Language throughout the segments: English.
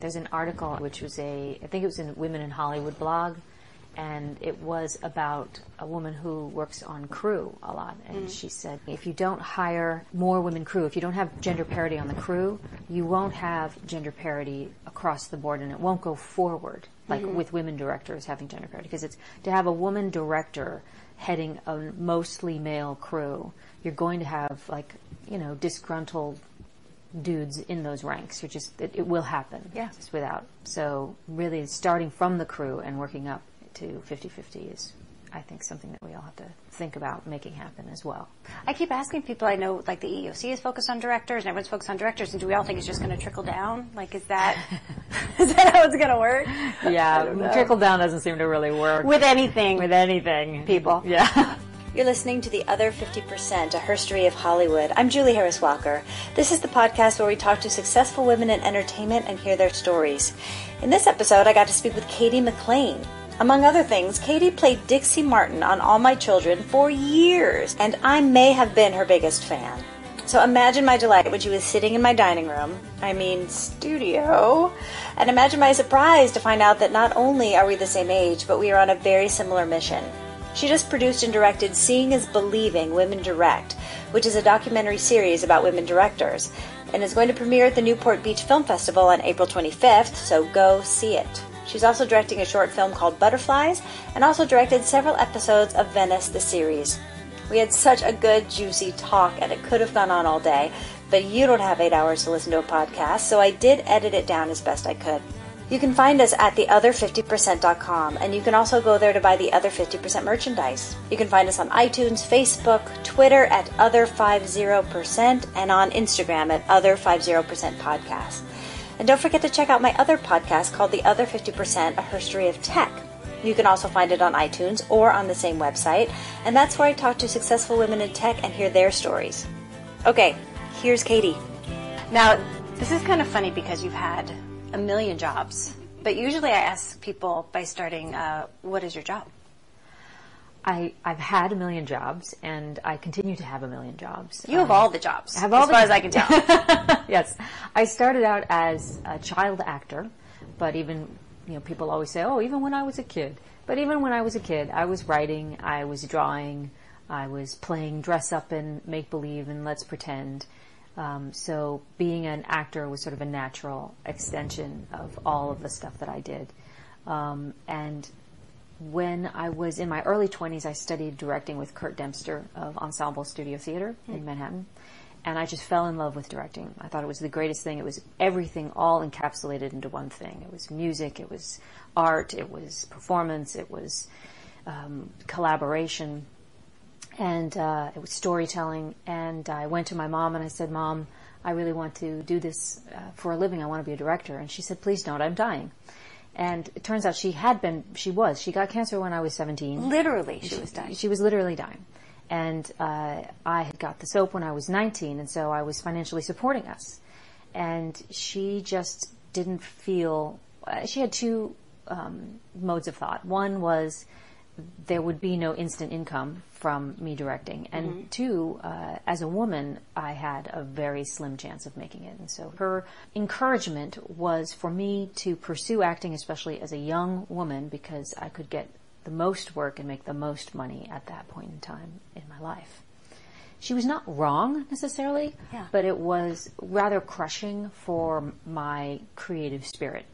There's an article which was I think it was in Women in Hollywood blog, and it was about a woman who works on crew a lot. And she said, if you don't hire more women crew, if you don't have gender parity on the crew, you won't have gender parity across the board, and it won't go forward, like with women directors having gender parity. Because it's to have a woman director heading a mostly male crew, you're going to have, like, you know, disgruntled dudes in those ranks. It will happen. Yeah. Just without. So really starting from the crew and working up to 50-50 is, I think, something that we all have to think about making happen as well. I keep asking people, I know, like, the EEOC is focused on directors and everyone's focused on directors, and do we all think it's just going to trickle down? Like, is that how it's going to work? Yeah, trickle down doesn't seem to really work. With anything. With anything. People. Yeah. You're listening to The Other 50%, a herstory of Hollywood. I'm Julie Harris Walker. This is the podcast where we talk to successful women in entertainment and hear their stories. In this episode, I got to speak with Cady Mcclain. Among other things, Cady played Dixie Martin on All My Children for years, and I may have been her biggest fan. So imagine my delight when she was sitting in my dining room, studio, and imagine my surprise to find out that not only are we the same age, but we are on a very similar mission. She just produced and directed Seeing is Believing, Women Direct, which is a documentary series about women directors, and is going to premiere at the Newport Beach Film Festival on April 25th, so go see it. She's also directing a short film called Butterflies, and also directed several episodes of Venice, the series. We had such a good, juicy talk, and it could have gone on all day, but you don't have 8 hours to listen to a podcast, so I did edit it down as best I could. You can find us at theother50%.com, and you can also go there to buy the Other 50% merchandise. You can find us on iTunes, Facebook, Twitter at Other50%, and on Instagram at Other50%podcast. And don't forget to check out my other podcast called The Other 50%, a herstory of tech. You can also find it on iTunes or on the same website, and that's where I talk to successful women in tech and hear their stories. Okay, here's Cady. Now, this is kind of funny because you've had a million jobs, but usually I ask people by starting, what is your job? I've had a million jobs, and I continue to have a million jobs. You have all the jobs, I have all as far as I can tell. Yes. I started out as a child actor, but even, people always say, oh, even when I was a kid. But even when I was a kid, I was writing, I was drawing, I was playing dress up and make-believe and let's pretend. So being an actor was sort of a natural extension of all of the stuff that I did. And when I was in my early 20s, I studied directing with Kurt Dempster of Ensemble Studio Theater in Manhattan. And I just fell in love with directing. I thought it was the greatest thing. It was everything all encapsulated into one thing. It was music, it was art, it was performance, it was collaboration, and it was storytelling. And I went to my mom and I said, Mom, I really want to do this for a living. I want to be a director. And she said, please don't, I'm dying. And it turns out she got cancer when I was 17. Literally, she was dying. She was literally dying. And I had got the soap when I was 19, and so I was financially supporting us. And she just didn't feel... she had two modes of thought. One was there would be no instant income from me directing. And two, as a woman, I had a very slim chance of making it. And so her encouragement was for me to pursue acting, especially as a young woman, because I could get the most work and make the most money at that point in time in my life. She was not wrong necessarily, but it was rather crushing for my creative spirit.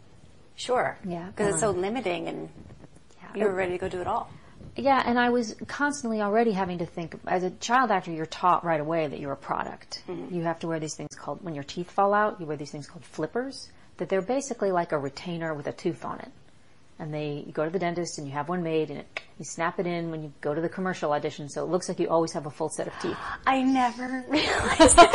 Sure. Yeah. Because it's so limiting, and you were ready to go do it all. Yeah, and I was constantly already having to think, as a child actor, you're taught right away that you're a product. You have to wear these things called, when your teeth fall out, you wear these things called flippers, that they're basically like a retainer with a tooth on it. And you go to the dentist and you have one made, and you snap it in when you go to the commercial audition, so it looks like you always have a full set of teeth. I never realized that.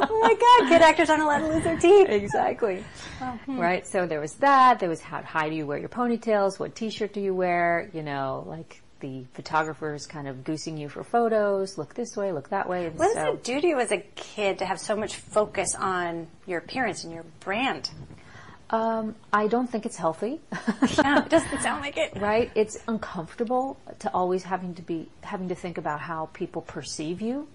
Oh my God, kid actors aren't allowed to lose their teeth. Exactly. Oh, Right, so there was that. There was how high do you wear your ponytails? What t-shirt do you wear? Like the photographers kind of goosing you for photos. Look this way, look that way. And what does it do to you as a kid to have so much focus on your appearance and your brand? I don't think it's healthy. Yeah, it doesn't sound like it. Right? It's uncomfortable to always having to think about how people perceive you.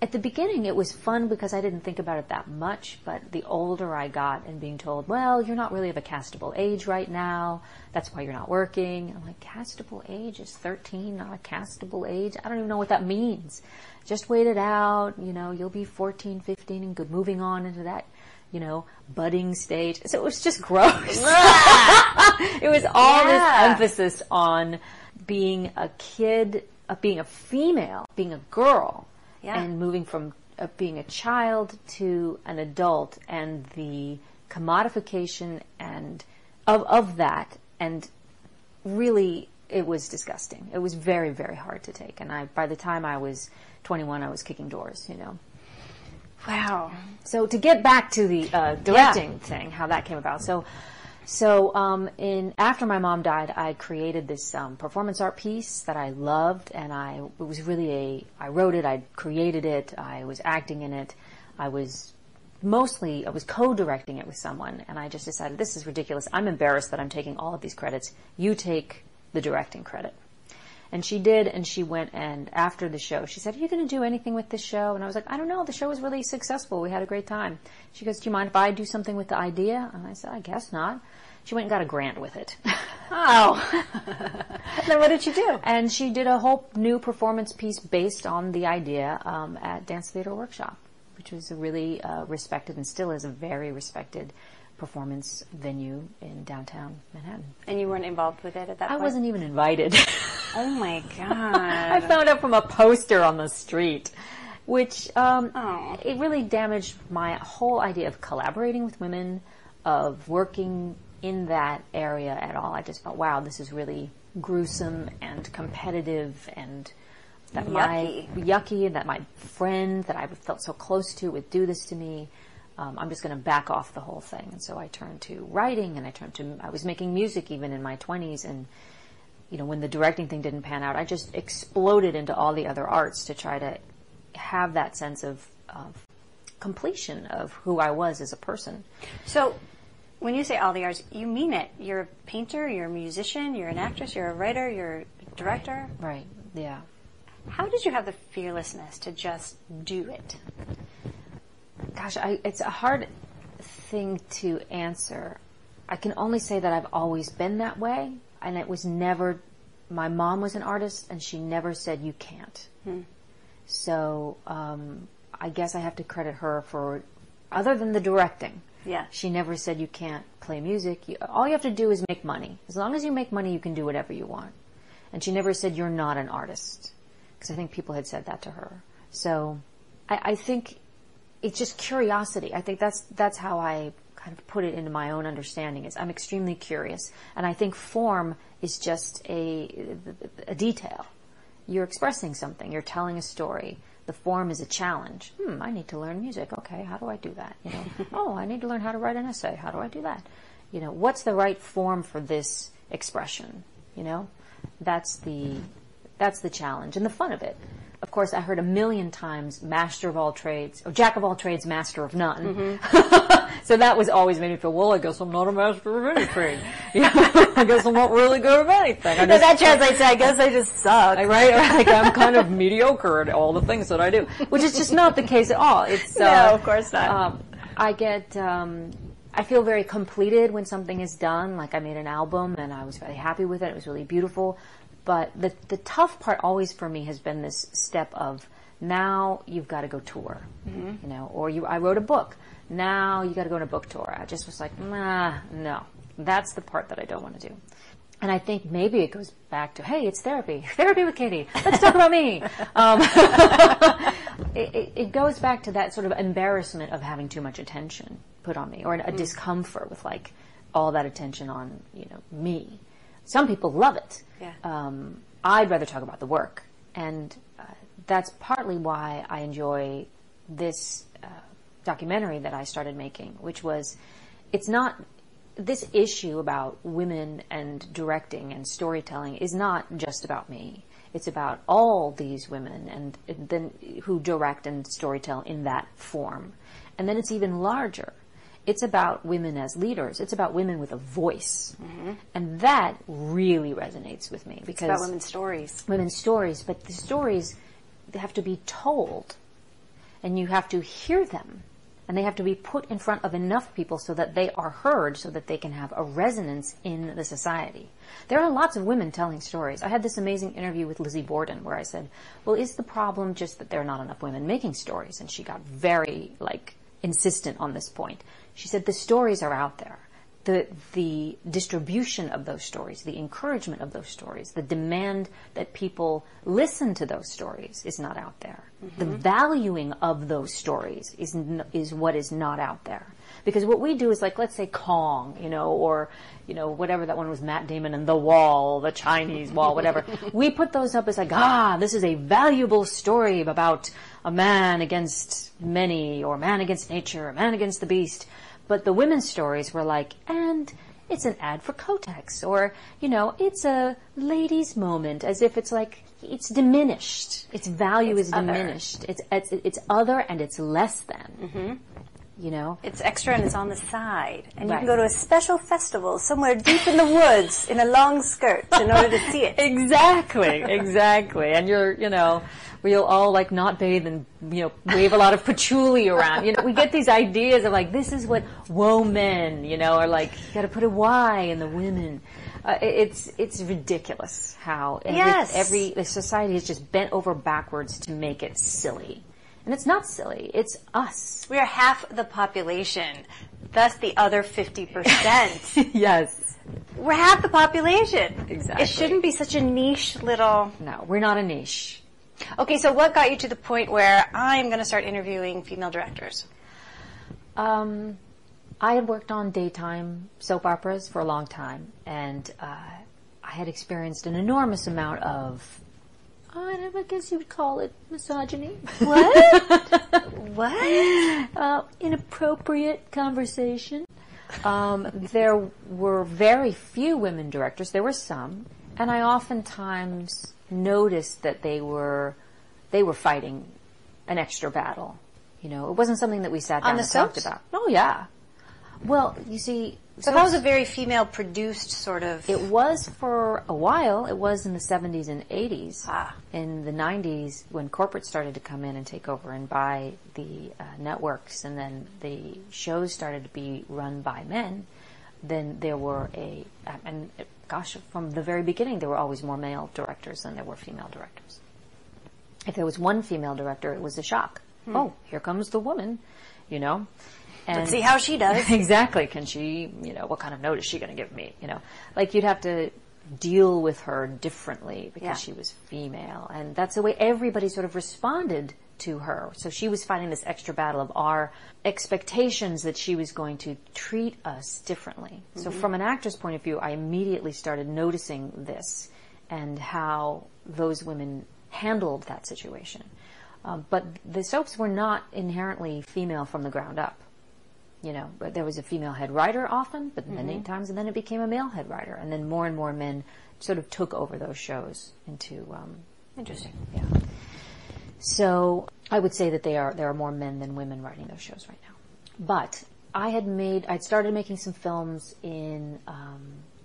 at the beginning, it was fun because I didn't think about it that much, but the older I got and being told, well, you're not really of a castable age right now, that's why you're not working. I'm like, castable age is 13, not a castable age? I don't even know what that means. Just wait it out, you'll be 14, 15 and moving on into that, budding stage. So it was just gross. It was all this emphasis on being a kid, being a female, being a girl. Yeah. And moving from being a child to an adult, and the commodification and of that, and really it was disgusting. It was very, very hard to take. And by the time I was 21, I was kicking doors. Wow. So to get back to the directing thing, how that came about. So after my mom died, I created this performance art piece that I loved, and I wrote it, I created it, I was acting in it, I was co-directing it with someone, and I just decided, this is ridiculous. I'm embarrassed that I'm taking all of these credits. You take the directing credit. And she did, and she went, and after the show, she said, are you going to do anything with this show? And I was like, I don't know. The show was really successful. We had a great time. She goes, do you mind if I do something with the idea? And I said, I guess not. She went and got a grant with it. Oh. Then what did she do? And she did a whole new performance piece based on the idea at Dance Theater Workshop, which was a really respected, and still is a very respected performance venue in downtown Manhattan. And you weren't involved with it at that point? I wasn't even invited. Oh my God. I found out from a poster on the street, which it really damaged my whole idea of collaborating with women, of working in that area at all. I just thought, wow, this is really gruesome and competitive, and that yucky, and that my friend that I felt so close to would do this to me. I'm just going to back off the whole thing. And so I turned to writing, and I was making music even in my 20s, and when the directing thing didn't pan out, I just exploded into all the other arts to try to have that sense of completion of who I was as a person. So when you say all the arts, you mean it. You're a painter, you're a musician, you're an actress, you're a writer, you're a director. Right, yeah. How did you have the fearlessness to just do it? Gosh, it's a hard thing to answer. I can only say that I've always been that way, and it was never, my mom was an artist, and she never said you can't. So I guess I have to credit her for, other than the directing, she never said you can't play music. All you have to do is make money. As long as you make money, you can do whatever you want. And she never said you're not an artist, because I think people had said that to her. So I think it's just curiosity. I think that's how I kind of put it into my own understanding, is I'm extremely curious. And I think form is just a detail. You're expressing something. You're telling a story. The form is a challenge. I need to learn music. Okay, how do I do that? Oh, I need to learn how to write an essay. How do I do that? What's the right form for this expression? That's the challenge and the fun of it. Of course, I heard a million times master of all trades, or jack of all trades, master of none. So that was always made me feel, well, I guess I'm not a master of anything. I guess I'm not really good at anything. That translates to, I guess I just suck. Right? Like, I'm kind of mediocre at all the things that I do, which is just not the case at all. It's no, of course not. I feel very completed when something is done. Like, I made an album, and I was very happy with it. It was really beautiful. But the tough part always for me has been this step of, now you've got to go tour, or I wrote a book. Now you got to go on a book tour. I just was like, no, that's the part that I don't want to do. And I think maybe it goes back to, hey, it's therapy with Cady. Let's talk about me. It goes back to that sort of embarrassment of having too much attention put on me, or a discomfort with like all that attention on me. Some people love it. Yeah. I'd rather talk about the work, and that's partly why I enjoy this documentary that I started making, which was, it's not, this issue about women and directing and storytelling is not just about me. It's about all these women and then who direct and storytell in that form. And then it's even larger. It's about women as leaders. It's about women with a voice. And that really resonates with me, because it's about women's stories. Women's stories, but the stories, they have to be told. and you have to hear them. And they have to be put in front of enough people so that they are heard, so that they can have a resonance in the society. There are lots of women telling stories. I had this amazing interview with Lizzie Borden where I said, well, is the problem just that there are not enough women making stories? And she got very, insistent on this point. She said, the stories are out there. The distribution of those stories, the encouragement of those stories, the demand that people listen to those stories is not out there. Mm-hmm. The valuing of those stories is what is not out there. Because what we do is let's say Kong, or, whatever that one was, Matt Damon and The Wall, the Chinese Wall, whatever. We put those up as this is a valuable story about a man against many, or man against nature, or man against the beast. But the women's stories were and it's an ad for Kotex, or, it's a ladies' moment, as if it's it's diminished. Its value is diminished. It's other and it's less than. Mm-hmm. It's extra and it's on the side. And you can go to a special festival somewhere deep in the woods in a long skirt in order to see it. Exactly. And we'll all not bathe and, wave a lot of patchouli around. We get these ideas of this is what women, are you gotta put a Y in the women. It's ridiculous how the society is just bent over backwards to make it silly. And it's not silly. It's us. We are half the population, thus the other 50%. Yes. We're half the population. Exactly. It shouldn't be such a niche little... No, we're not a niche. Okay, so what got you to the point where I'm going to start interviewing female directors? I had worked on daytime soap operas for a long time, and I had experienced an enormous amount of... I guess you would call it misogyny. What? What? Inappropriate conversation. There were very few women directors. There were some, and I oftentimes noticed that they were fighting an extra battle. It wasn't something that we sat down and talked about. Oh yeah. Well, you see. So that was a very female-produced sort of... It was for a while. It was in the 70s and 80s. In the 90s, when corporate started to come in and take over and buy the networks, and then the shows started to be run by men, then there were from the very beginning, there were always more male directors than there were female directors. If there was one female director, it was a shock. Oh, here comes the woman, And let's see how she does. Exactly. Can she, what kind of note is she going to give me? You'd have to deal with her differently because she was female. And that's the way everybody sort of responded to her. So she was fighting this extra battle of our expectations that she was going to treat us differently. Mm-hmm. So from an actor's point of view, I immediately started noticing this and how those women handled that situation. But the soaps were not inherently female from the ground up. But there was a female head writer often, but then 8 times, and then it became a male head writer, and then more and more men sort of took over those shows into. Interesting. Yeah. So I would say that there are more men than women writing those shows right now. But I'd started making some films in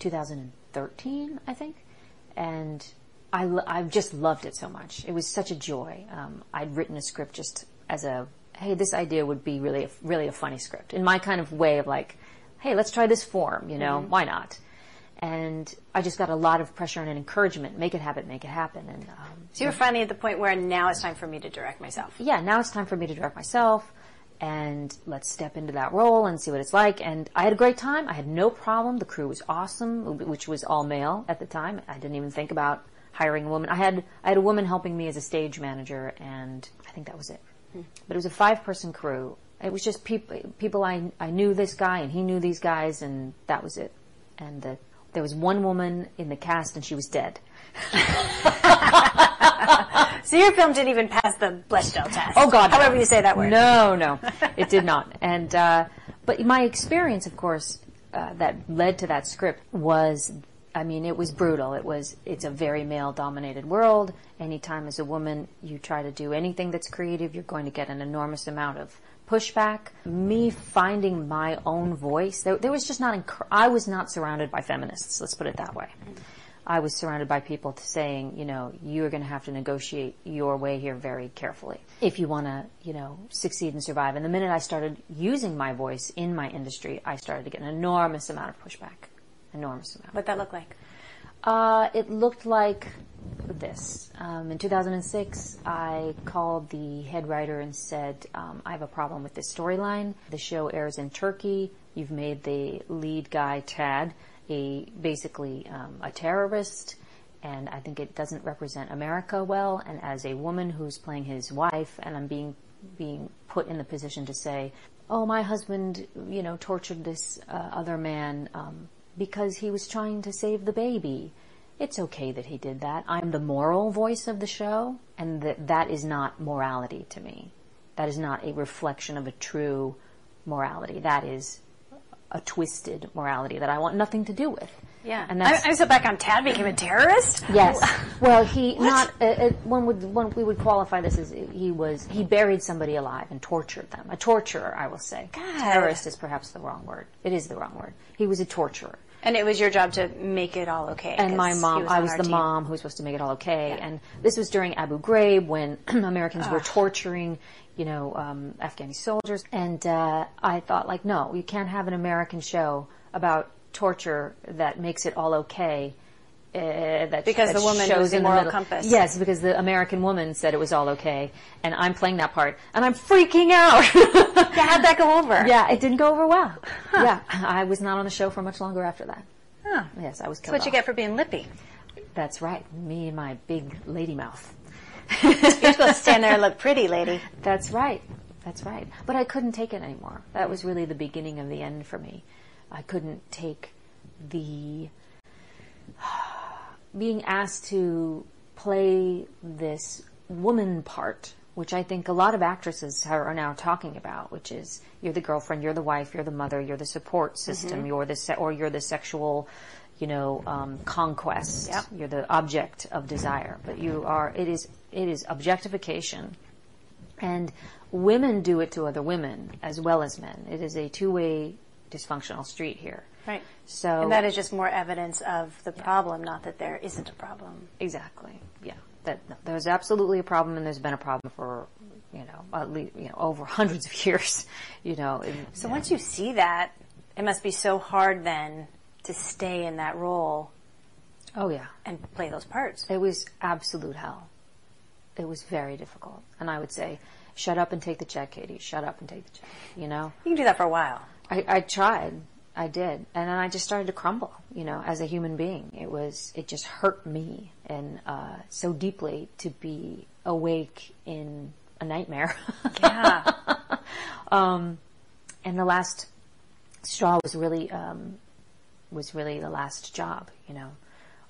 2013, I think, and I just loved it so much. It was such a joy. I'd written a script just as hey, this idea would be really a funny script. In my kind of way of hey, let's try this form, why not? And I just got a lot of pressure and encouragement. Make it happen. And so you were finally at the point where now it's time for me to direct myself. Yeah, now it's time for me to direct myself, and let's step into that role and see what it's like. And I had a great time. I had no problem. The crew was awesome, which was all male at the time. I didn't even think about hiring a woman. I had a woman helping me as a stage manager, and I think that was it. But it was a 5-person crew. It was just people I knew this guy, and he knew these guys, and that was it. And there was one woman in the cast, and she was dead. So your film didn't even pass the Bechdel test. Oh God! However you say that word. No, it did not. And but my experience, of course, that led to that script was. It was brutal. It's a very male-dominated world. Anytime as a woman you try to do anything that's creative, you're going to get an enormous amount of pushback. Me finding my own voice, there was just I was not surrounded by feminists, let's put it that way. I was surrounded by people saying, you know, you're going to have to negotiate your way here very carefully if you want to, you know, succeed and survive. And the minute I started using my voice in my industry, I started to get an enormous amount of pushback. Enormous amount. What'd that look like? It looked like this. In 2006, I called the head writer and said, I have a problem with this storyline. The show airs in Turkey. You've made the lead guy, Tad, basically a terrorist, and I think it doesn't represent America well. And as a woman who's playing his wife, and I'm being put in the position to say, oh, my husband, you know, tortured this other man because he was trying to save the baby. It's okay that he did that. I'm the moral voice of the show, and that is not morality to me. That is not a reflection of a true morality. That is a twisted morality that I want nothing to do with. Yeah. And I'm so back on Tad became a terrorist? Yes. Well, we would qualify this as he buried somebody alive and tortured them. A torturer, I will say. God. Terrorist is perhaps the wrong word. It is the wrong word. He was a torturer. And it was your job to make it all okay. And my mom, I was the mom who was supposed to make it all okay. Yeah. And this was during Abu Ghraib when Americans were torturing, you know, Afghani soldiers. And I thought, like, no, you can't have an American show about torture that makes it all okay. Because the woman was the moral compass. Yes, because the American woman said it was all okay, and I'm playing that part, and I'm freaking out. Yeah, how'd that go over? Yeah, it didn't go over well. Huh. Yeah, I was not on the show for much longer after that. Huh. Yes, I was killed That's what off. you get for being lippy. That's right, me and my big lady mouth. You're supposed to stand there and look pretty, lady. That's right. That's right. But I couldn't take it anymore. That was really the beginning of the end for me. I couldn't take the being asked to play this woman part, which I think a lot of actresses are now talking about, which is you're the girlfriend, you're the wife, you're the mother, you're the support system, you're the sexual, you know, conquest. Yep. You're the object of desire. But it is objectification. And women do it to other women as well as men. It is a two-way dysfunctional street here. Right. So, and that is just more evidence of the problem, not that there isn't a problem. Exactly. Yeah. There's absolutely a problem, and there's been a problem for, you know, at least, you know, over hundreds of years. You know. So once you see that, it must be so hard then to stay in that role. Oh yeah. And play those parts. It was absolute hell. It was very difficult, and I would say, shut up and take the check, Cady. Shut up and take the check. You know. You can do that for a while. I tried. I did. And then I just started to crumble, you know, as a human being. It just hurt me and so deeply to be awake in a nightmare. Yeah. And the last straw was really the last job, you know,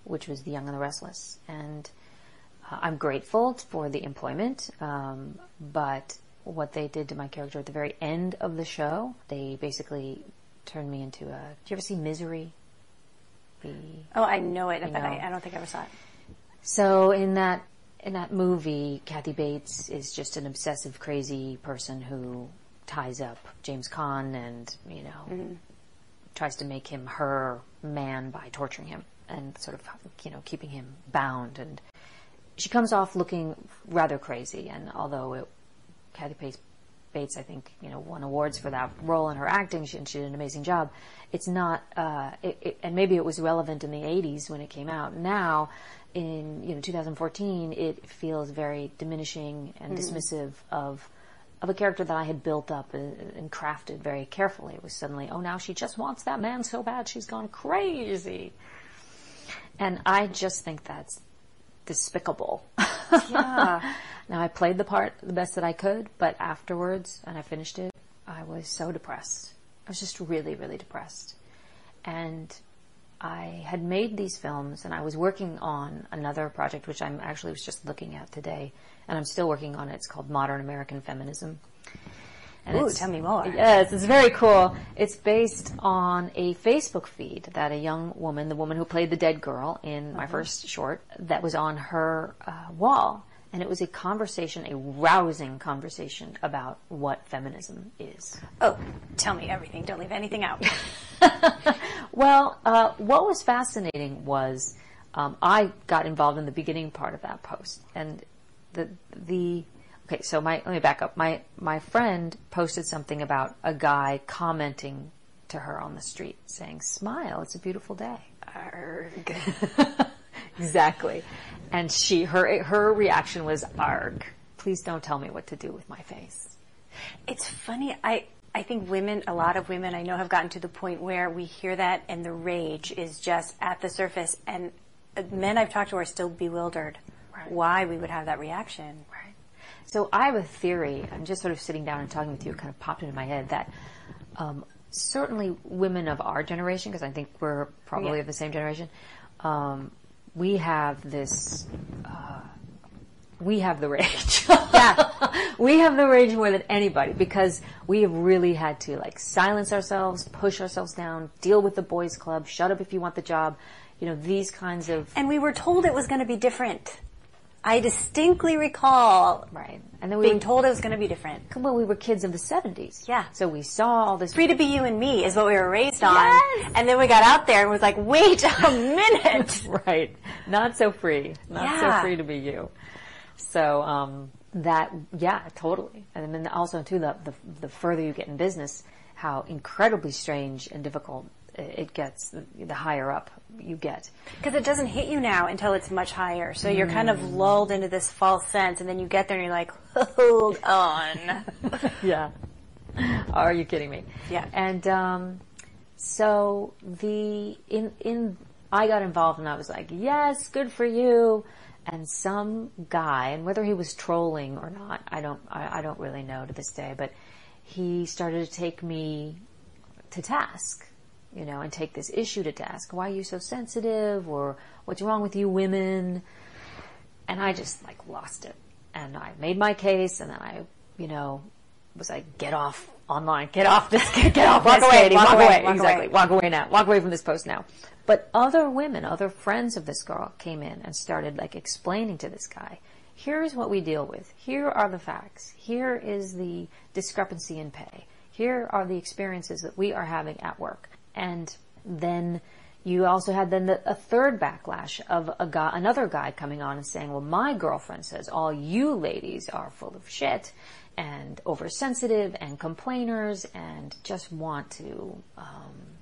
which was The Young and the Restless. And I'm grateful for the employment, but what they did to my character at the very end of the show, they basically turned me into a... Do you ever see Misery? Oh, I know it, but I don't think I ever saw it. So in that movie, Kathy Bates is just an obsessive, crazy person who ties up James Caan and, you know, tries to make him her man by torturing him and sort of, you know, keeping him bound. And she comes off looking rather crazy, and although Kathy Bates, I think, you know, won awards for that role in her acting, and she did an amazing job. It's not, and maybe it was relevant in the 80s when it came out. Now, in, you know, 2014, it feels very diminishing and dismissive of a character that I had built up and crafted very carefully. It was suddenly, oh, now she just wants that man so bad she's gone crazy. And I just think that's despicable. Yeah. Now, I played the part the best that I could, but afterwards, and I finished it, I was so depressed. I was just really, really depressed. And I had made these films, and I was working on another project, which I'm actually was just looking at today, and I'm still working on it. It's called Modern American Feminism. And ooh, tell me more. Yes, it's very cool. It's based on a Facebook feed that a young woman, the woman who played the dead girl in my first short, that was on her wall. And it was a conversation, a rousing conversation about what feminism is. Oh, tell me everything. Don't leave anything out. Well, what was fascinating was I got involved in the beginning part of that post. And okay, so let me back up. My friend posted something about a guy commenting to her on the street saying, "Smile, it's a beautiful day." Arg. Exactly. And her reaction was, "Arg, please don't tell me what to do with my face." It's funny. I think a lot of women I know have gotten to the point where we hear that and the rage is just at the surface, and men I've talked to are still bewildered why we would have that reaction. Right. So I have a theory. I'm just sort of sitting down and talking with you. It kind of popped into my head that certainly women of our generation, because I think we're probably of the same generation, we have this... we have the rage. Yeah. We have the rage more than anybody because we have really had to silence ourselves, push ourselves down, deal with the boys club, shut up if you want the job, these kinds of... And we were told it was going to be different. I distinctly recall and then being told it was going to be different. Well, we were kids of the 70s. Yeah. So we saw all this... Free to be you and me is what we were raised on. Yes! And then we got out there and was like, wait a minute. Right. Not so free. Not so free to be you. So totally. And then also, too, the further you get in business, how incredibly strange and difficult it gets the higher up you get. Because it doesn't hit you now until it's much higher. So you're kind of lulled into this false sense, and then you get there and you're like, hold on. Yeah. Are you kidding me? Yeah. And so I got involved and I was like, yes, good for you. And some guy, and whether he was trolling or not, I don't really know to this day, but he started to take me to task, and take this issue to task. Why are you so sensitive? Or what's wrong with you women? And I just lost it. And I made my case, and then I, was like, get off online, get off this, get off, walk away, Cady, walk away. Exactly, walk away now, walk away from this post now. But other women, other friends of this girl came in and started explaining to this guy, here's what we deal with. Here are the facts. Here is the discrepancy in pay. Here are the experiences that we are having at work. And then you also had a third backlash of another guy coming on and saying, well, my girlfriend says all you ladies are full of shit and oversensitive and complainers and just want to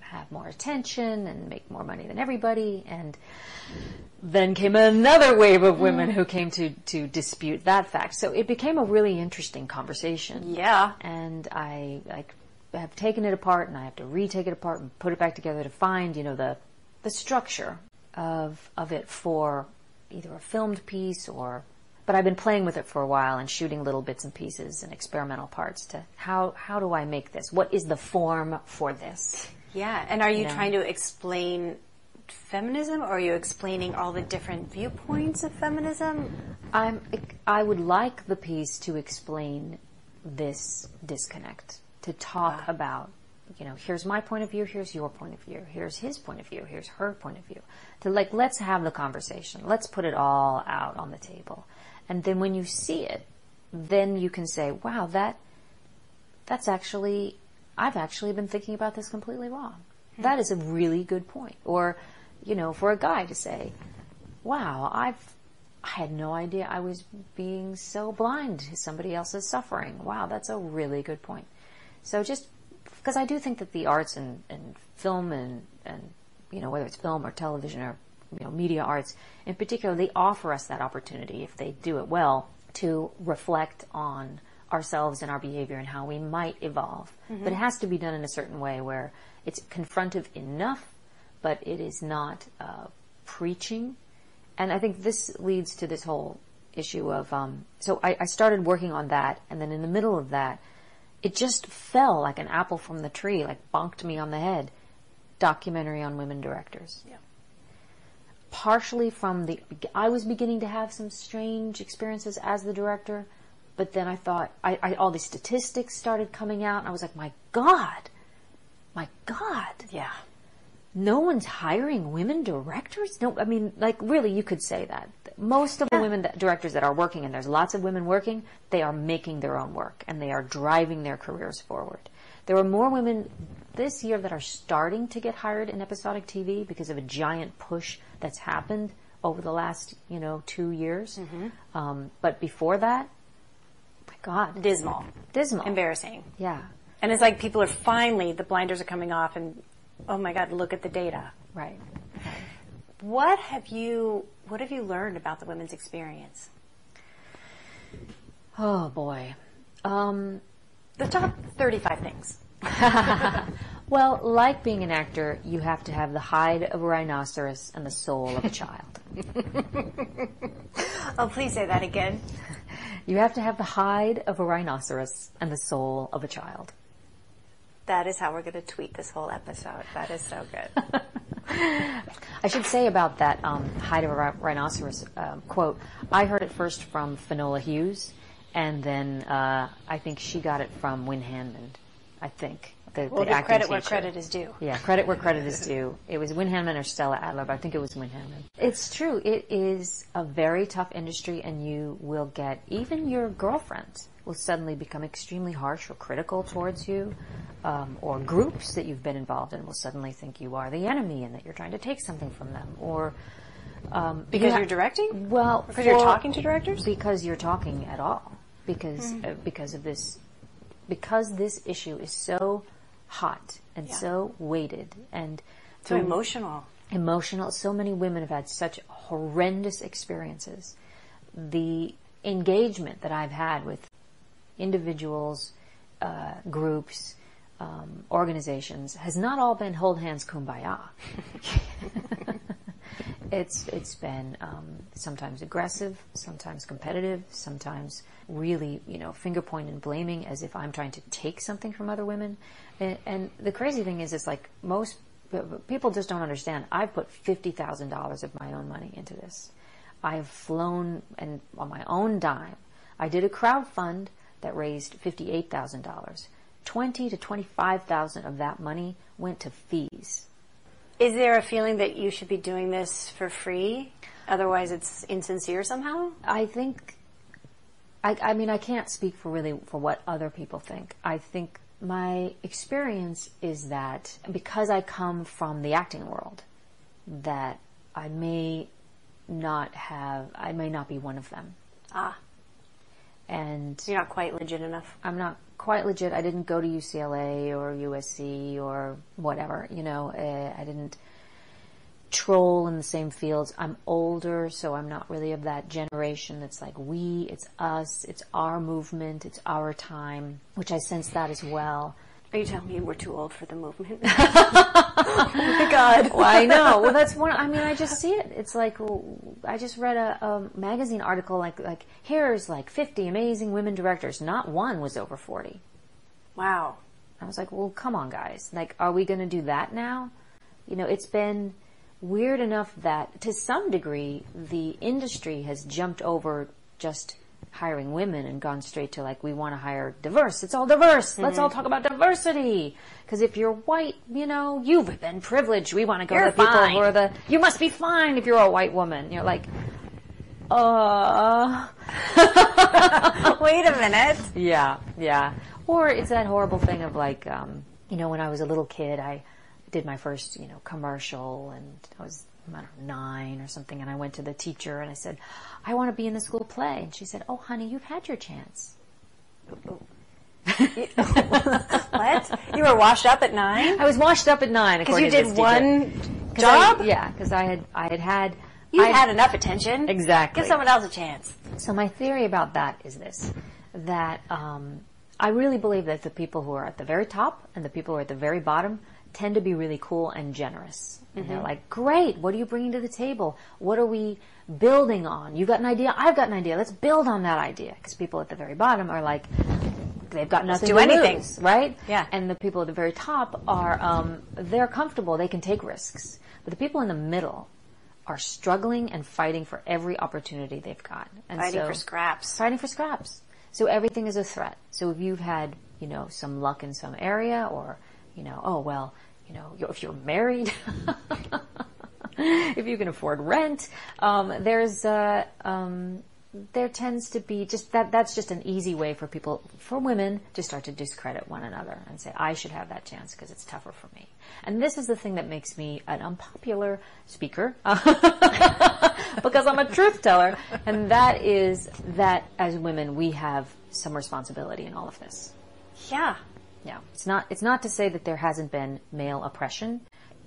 have more attention and make more money than everybody. And then came another wave of women who came to dispute that fact. So it became a really interesting conversation. Yeah. And I have taken it apart, and I have to retake it apart and put it back together to find, the structure of it for either a filmed piece but I've been playing with it for a while and shooting little bits and pieces and experimental parts to how do I make this? What is the form for this? Yeah, and are you trying to explain feminism, or are you explaining all the different viewpoints of feminism? I would like the piece to explain this disconnect, to talk about, here's my point of view, here's your point of view, here's his point of view, here's her point of view. To let's have the conversation. Let's put it all out on the table. And then when you see it, then you can say, wow, that's actually, I've actually been thinking about this completely wrong. That is a really good point. Or, for a guy to say, wow, I had no idea I was being so blind to somebody else's suffering. Wow, that's a really good point. So just because I do think that the arts and film and whether it's film or television or media arts in particular, they offer us that opportunity, if they do it well, to reflect on ourselves and our behavior and how we might evolve. Mm-hmm. But it has to be done in a certain way where it's confrontive enough, but it is not preaching. And I think this leads to this whole issue of, so I started working on that, and then in the middle of that, it just fell like an apple from the tree, bonked me on the head. Documentary on women directors. Yeah. Partially from I was beginning to have some strange experiences as the director, but then I thought, all these statistics started coming out, and I was like, my God. Yeah. No one's hiring women directors? No, I mean, really, you could say that. Most of the women directors that are working, and there's lots of women working, they are making their own work, and they are driving their careers forward. There are more women this year that are starting to get hired in episodic TV because of a giant push that's happened over the last, 2 years. But before that, my God. Dismal. Embarrassing. Yeah. And it's like people are finally, the blinders are coming off and, oh my God, look at the data. Right. What have you learned about the women's experience? Oh boy. The top 35 things. Well, like being an actor, you have to have the hide of a rhinoceros and the soul of a child. Oh, please say that again. You have to have the hide of a rhinoceros and the soul of a child. That is how we're going to tweet this whole episode. That is so good. I should say about that hide of a rhinoceros quote, I heard it first from Finola Hughes, and then I think she got it from Wynn Hanman, I think. The acting credit teacher. where credit is due. Yeah, credit where credit is due. It was Wynn Hanman or Stella Adler, but I think it was Wynn Hanman. It's true. It is a very tough industry, and you will get, even your girlfriend will suddenly become extremely harsh or critical towards you, or groups that you've been involved in will suddenly think you are the enemy and that you're trying to take something from them, or... because you're directing? Well... Because you're talking to directors? Because you're talking at all. Because of this... Because this issue is so hot and so weighted and so emotional. So many women have had such horrendous experiences. The engagement that I've had with individuals, groups, organizations has not all been hold hands kumbaya. It's been sometimes aggressive, sometimes competitive, sometimes really, finger pointing and blaming as if I'm trying to take something from other women. And the crazy thing is, it's like most people just don't understand. I've put $50,000 of my own money into this. I have flown, and on my own dime, I did a crowd fund that raised $58,000. $20,000 to $25,000 of that money went to fees. Is there a feeling that you should be doing this for free? Otherwise it's insincere somehow? I think, I mean, I can't speak for what other people think. I think my experience is that because I come from the acting world, that I may not be one of them. And so you're not quite legit enough. I'm not quite legit. I didn't go to UCLA or USC or whatever, I didn't troll in the same fields. I'm older, so I'm not really of that generation that's like it's us, it's our movement, it's our time, which I sense that as well. Are you telling me we're too old for the movement? Oh my God. Well, I know. Well, that's one. I mean, I just see it. It's like, I just read a magazine article like here's 50 amazing women directors. Not one was over 40. Wow. I was like, well, come on, guys. Are we going to do that now? It's been weird enough that to some degree the industry has jumped over just hiring women and gone straight to we want to hire diverse. It's all diverse. Let's all talk about diversity. Because if you're white, you've been privileged. We want to go to the people who are you must be fine if you're a white woman. You're like, wait a minute. Yeah. Or it's that horrible thing of when I was a little kid, I did my first, commercial, and I was, 9 or something, and I went to the teacher and I said, I want to be in the school play. And she said, oh, honey, you've had your chance. What? You were washed up at 9? I was washed up at 9. Because you did one job? Because I had You had enough attention. Exactly. Give someone else a chance. So my theory about that is this, that I really believe that the people who are at the very top and the people who are at the very bottom tend to be really cool and generous. And they're like, great, what are you bringing to the table? What are we building on? You've got an idea, I've got an idea, let's build on that idea. Because people at the very bottom are like, they've got nothing to lose, right? Yeah. And the people at the very top are, they're comfortable, they can take risks. But the people in the middle are struggling and fighting for every opportunity they've got. And fighting for scraps. Fighting for scraps. So everything is a threat. So if you've had, some luck in some area, or, if you're married, if you can afford rent, there tends to be that's just an easy way for women to start to discredit one another and say, I should have that chance because it's tougher for me. And this is the thing that makes me an unpopular speaker. because I'm a truth teller. And that is that as women, we have some responsibility in all of this. Yeah. Yeah. It's not to say that there hasn't been male oppression.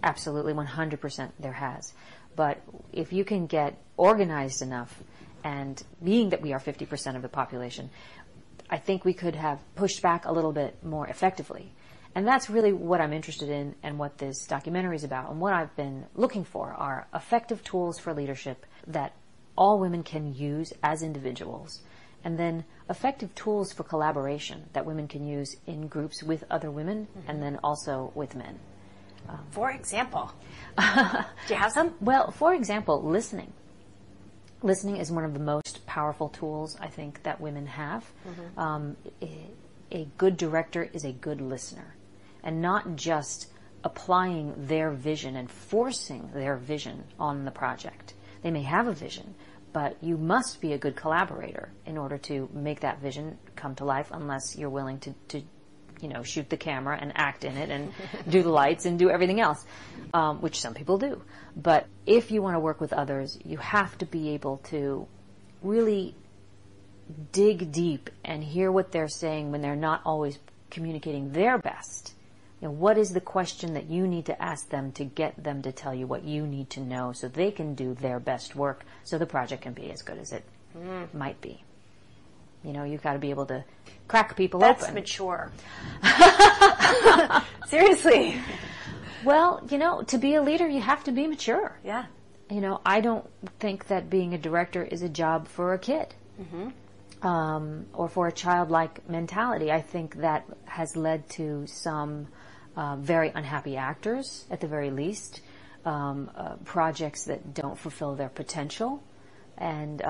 Absolutely, 100% there has. But if you can get organized enough, and being that we are 50% of the population, I think we could have pushed back a little bit more effectively. And that's really what I'm interested in and what this documentary is about. And what I've been looking for are effective tools for leadership that all women can use as individuals. And then effective tools for collaboration that women can use in groups with other women and then also with men. For example, do you have some? Well, for example, listening. Listening is one of the most powerful tools, I think, that women have. A good director is a good listener, and not just applying their vision and forcing their vision on the project. They may have a vision, but you must be a good collaborator in order to make that vision come to life, unless you're willing to shoot the camera and act in it and do the lights and do everything else, which some people do. But if you want to work with others, you have to be able to really dig deep and hear what they're saying when they're not always communicating their best. What is the question that you need to ask them to get them to tell you what you need to know so they can do their best work so the project can be as good as it might be. You've got to be able to crack people open. That's mature. Seriously. Well, to be a leader, you have to be mature. Yeah. I don't think that being a director is a job for a kid. Or for a childlike mentality. I think that has led to some very unhappy actors, at the very least, projects that don't fulfill their potential, and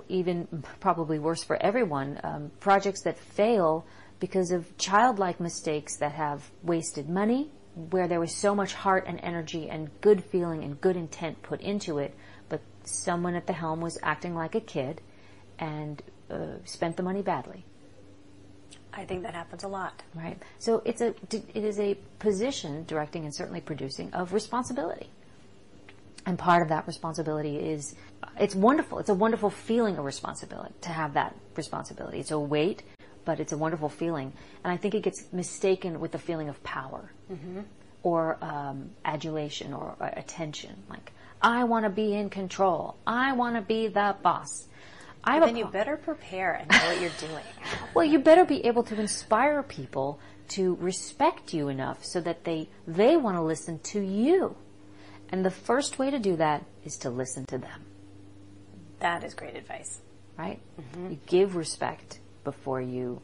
even probably worse for everyone, projects that fail because of childlike mistakes that have wasted money, where there was so much heart and energy and good feeling and good intent put into it, but someone at the helm was acting like a kid and spent the money badly. I think that happens a lot. Right. So it is a position, directing and certainly producing, of responsibility. And part of that responsibility is, it's wonderful. It's a wonderful feeling of responsibility, to have that responsibility. It's a weight, but it's a wonderful feeling. And I think it gets mistaken with the feeling of power or adulation or attention. Like, I want to be in control. I want to be the boss. Then you better prepare and know what you're doing. Well, you better be able to inspire people to respect you enough so that they want to listen to you. And the first way to do that is to listen to them. That is great advice. Right? You give respect before you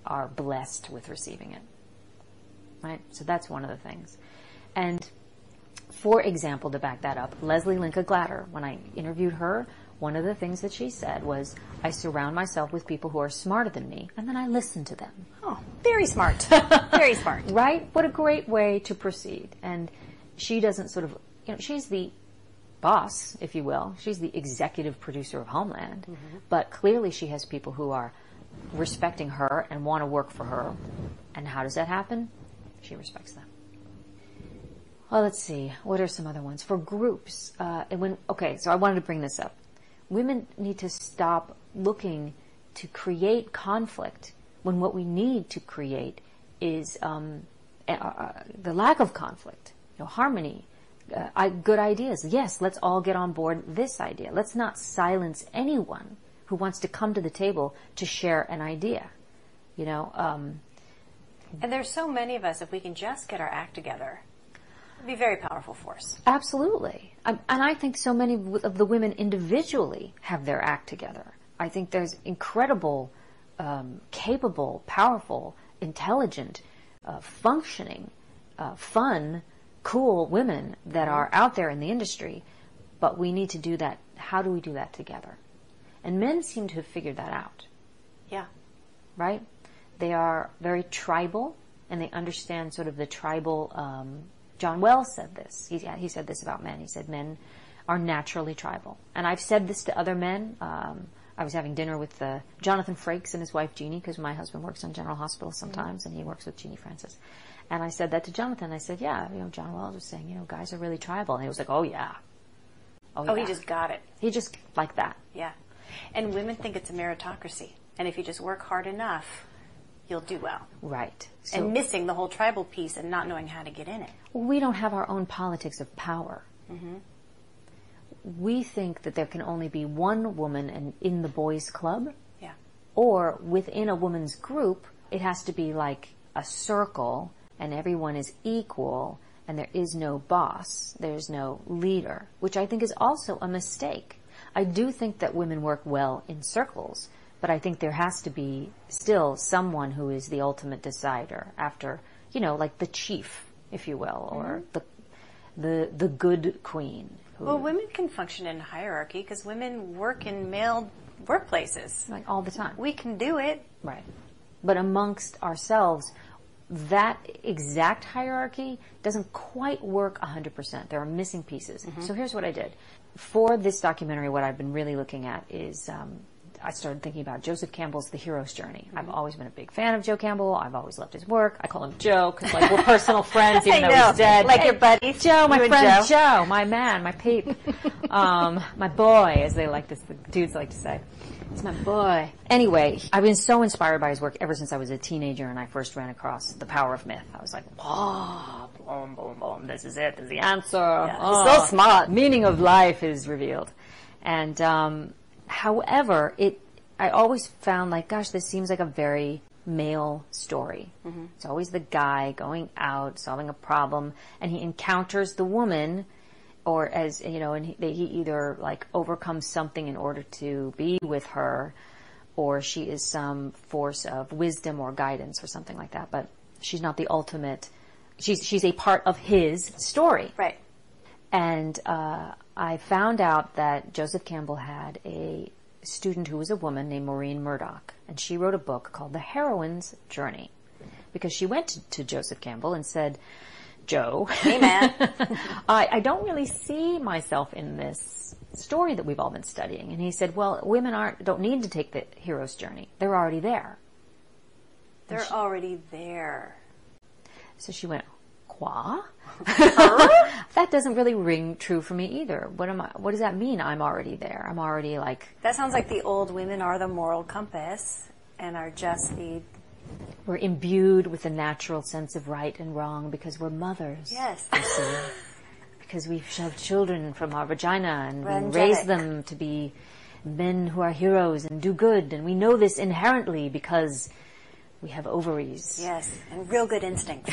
are blessed with receiving it. Right? So that's one of the things. And for example, to back that up, Leslie Linka Glatter, when I interviewed her, one of the things that she said was, I surround myself with people who are smarter than me, and then I listen to them. Oh, very smart. Very smart. Right? What a great way to proceed. And she doesn't sort of, she's the boss, if you will. She's the executive producer of Homeland. But clearly she has people who are respecting her and want to work for her. And how does that happen? She respects them. Well, let's see. What are some other ones? For groups, so I wanted to bring this up. Women need to stop looking to create conflict when what we need to create is the lack of conflict, harmony, good ideas. Yes, let's all get on board this idea. Let's not silence anyone who wants to come to the table to share an idea. And there's so many of us, if we can just get our act together, it'd be a very powerful force. Absolutely. And I think so many of the women individually have their act together. I think there's incredible, capable, powerful, intelligent, functioning, fun, cool women that are out there in the industry. But we need to do that. How do we do that together? And men seem to have figured that out. Yeah. Right? They are very tribal, and they understand sort of the tribal. John Wells said this. He said this about men. He said men are naturally tribal. And I've said this to other men. I was having dinner with Jonathan Frakes and his wife Jeannie, because my husband works on General Hospital sometimes, and he works with Jeannie Francis. And I said that to Jonathan. I said, yeah, John Wells was saying, guys are really tribal. And he was like, oh, yeah. Oh, he just got it. He just like that. Yeah. And women think it's a meritocracy. And if you just work hard enough, you'll do well. Right. So, and missing the whole tribal piece and not knowing how to get in it. We don't have our own politics of power. Mm-hmm. We think that there can only be one woman in the boys' club. Yeah. Or within a woman's group, it has to be like a circle and everyone is equal and there is no boss, there's no leader, which I think is also a mistake. I do think that women work well in circles, but I think there has to be still someone who is the ultimate decider after, like the chief, if you will, or the good queen. Well, women can function in hierarchy because women work in male workplaces. Like all the time. We can do it. Right. But amongst ourselves, that exact hierarchy doesn't quite work 100%. There are missing pieces. Mm-hmm. So here's what I did. For this documentary, what I've been really looking at is I started thinking about Joseph Campbell's The Hero's Journey. Mm-hmm. I've always been a big fan of Joe Campbell. I've always loved his work. I call him Joe because we're personal friends even though he's dead. Like your buddies. Joe, my friend Joe, my man, my peep, my boy, as the dudes like to say. It's my boy. Anyway, I've been so inspired by his work ever since I was a teenager and I first ran across The Power of Myth. I was like, oh, boom, boom, boom, this is it, this is the answer. Yeah, he's so smart. Meaning of life is revealed. And, however, I always found like, gosh, this seems like a very male story. Mm-hmm. It's always the guy going out, solving a problem, and he encounters the woman, or and he either like overcomes something in order to be with her, or she is some force of wisdom or guidance or something like that. But she's not the ultimate. She's a part of his story. Right. And I found out that Joseph Campbell had a student who was a woman named Maureen Murdoch, and she wrote a book called The Heroine's Journey, because she went to Joseph Campbell and said, Joe, hey man, I don't really see myself in this story that we've all been studying. And he said, well, women don't need to take the hero's journey. They're already there. They're already there. So she went, quoi? That doesn't really ring true for me either. What does that mean? I'm already there. I'm already like... That sounds like the old women are the moral compass and are just We're imbued with a natural sense of right and wrong because we're mothers. Yes. You see. Because we've shoved children from our vagina and we Angelic. raise them to be men who are heroes and do good. And we know this inherently because we have ovaries. Yes, and real good instincts.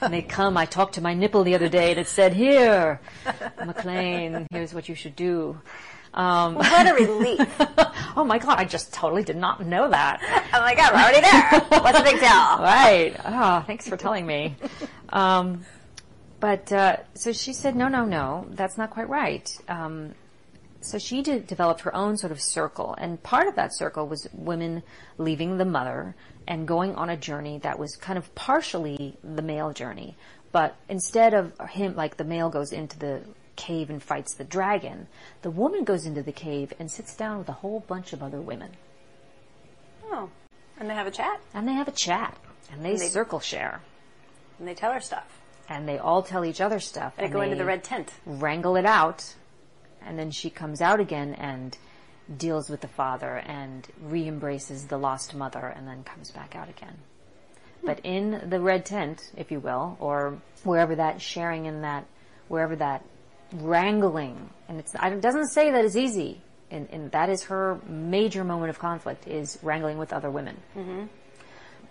And they come. I talked to my nipple the other day and it said, here, Mcclain, here's what you should do. What a relief. Oh my God, I just totally did not know that. I'm like, I'm already there. What's the big deal? Right. Oh, thanks for telling me. So she said, no, that's not quite right. So she developed her own sort of circle, and part of that circle was women leaving the mother and going on a journey that was kind of partially the male journey. But instead of him, like the male goes into the cave and fights the dragon, the woman goes into the cave and sits down with a whole bunch of other women. Oh, and they have a chat? And they have a chat, and they circle share. And they tell her stuff. And they all tell each other stuff. They go into the red tent. Wrangle it out, and then she comes out again and deals with the father and re-embraces the lost mother and then comes back out again. But in the red tent, if you will, or wherever that sharing in that, wherever that wrangling, and it doesn't say that it's easy, and that is her major moment of conflict, is wrangling with other women. Mm-hmm.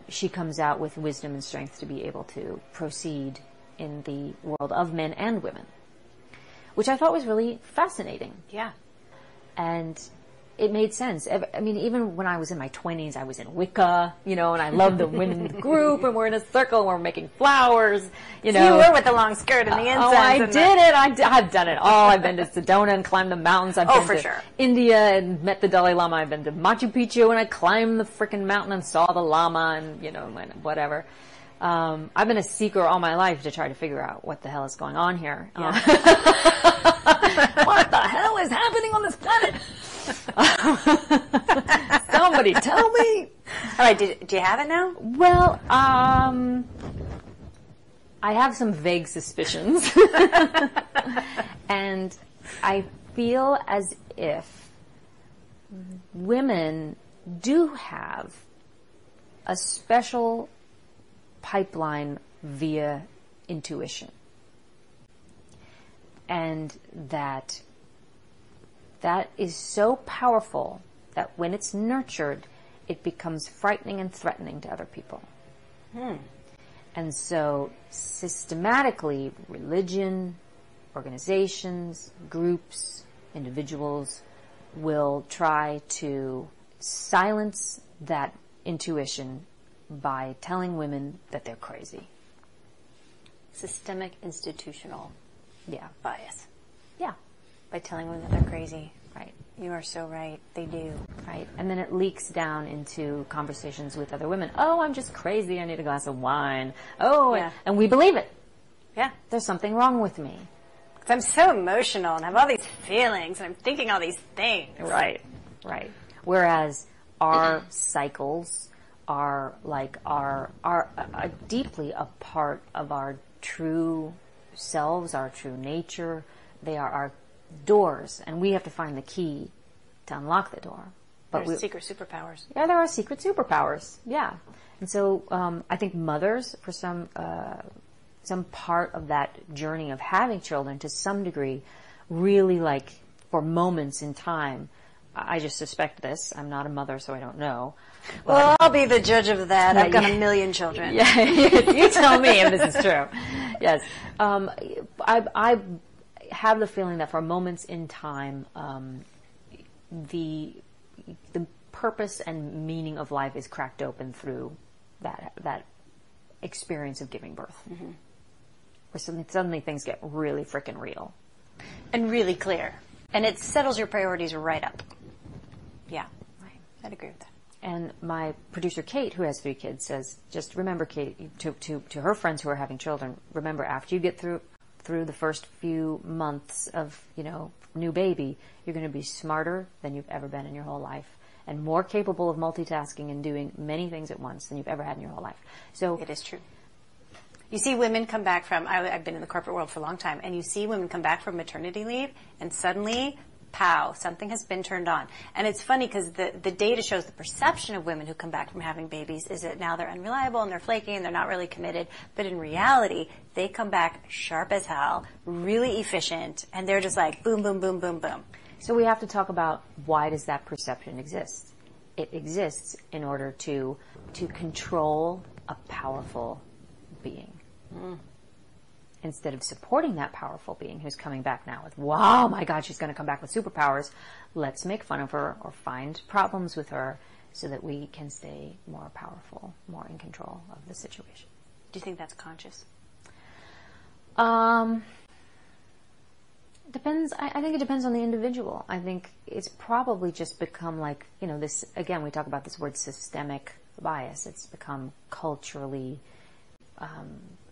She comes out with wisdom and strength to be able to proceed in the world of men and women, which I thought was really fascinating. Yeah. And it made sense. I mean, even when I was in my 20s, I was in Wicca, and I loved the women group, and we're in a circle, and we're making flowers, So you were with the long skirt and the incense. Oh, I did it. I've done it all. I've been to Sedona and climbed the mountains. I've been to India and met the Dalai Lama. I've been to Machu Picchu, and I climbed the frickin' mountain and saw the Lama and, whatever. I've been a seeker all my life to try to figure out what the hell is going on here. Yeah. What the hell is happening on this planet? Somebody tell me. All right, do you have it now? Well, I have some vague suspicions. And I feel as if women do have a special pipeline via intuition. And that is so powerful that when it's nurtured, it becomes frightening and threatening to other people. And so systematically, religion, organizations, groups, individuals will try to silence that intuition by telling women that they're crazy. Systemic institutional Yeah. bias. Yeah. By telling women that they're crazy. Right. You are so right. They do. Right. And then it leaks down into conversations with other women. Oh, I'm just crazy. I need a glass of wine. Oh, Yeah. and we believe it. Yeah. There's something wrong with me. 'Cause I'm so emotional and have all these feelings and I'm thinking all these things. Right. Right. Whereas our cycles are deeply a part of our true selves, our true nature. They are our doors, and we have to find the key to unlock the door. But There's secret superpowers. Yeah, there are secret superpowers. Yeah. And so I think mothers, for some part of that journey of having children to some degree, really like for moments in time, I just suspect this. I'm not a mother, so I don't know. Well, I'll be the judge of that. Yeah, I've got a million children. Yeah, you tell me if this is true. Yes. I have the feeling that for moments in time, the purpose and meaning of life is cracked open through that experience of giving birth. Mm-hmm. Where suddenly things get really frickin' real. And really clear. And it settles your priorities right up. Yeah. Right. I'd agree with that. And my producer, Kate, who has 3 kids, says, just remember, Kate, to her friends who are having children, remember after you get through the first few months of, new baby, you're going to be smarter than you've ever been in your whole life and more capable of multitasking and doing many things at once than you've ever had in your whole life. So it is true. You see women come back from, I've been in the corporate world for a long time, and you see women come back from maternity leave, and suddenly, pow, something has been turned on. And it's funny because the data shows the perception of women who come back from having babies is that now they're unreliable and they're flaky and they're not really committed. But in reality, they come back sharp as hell, really efficient, and they're just like boom, boom, boom, boom, boom. So we have to talk about why does that perception exist? It exists in order to control a powerful being. Instead of supporting that powerful being who's coming back now with, wow, my God, she's going to come back with superpowers, let's make fun of her or find problems with her so that we can stay more powerful, more in control of the situation. Do you think that's conscious? Depends. I think it depends on the individual. I think it's probably just become like, this, again, we talk about this word systemic bias. It's become culturally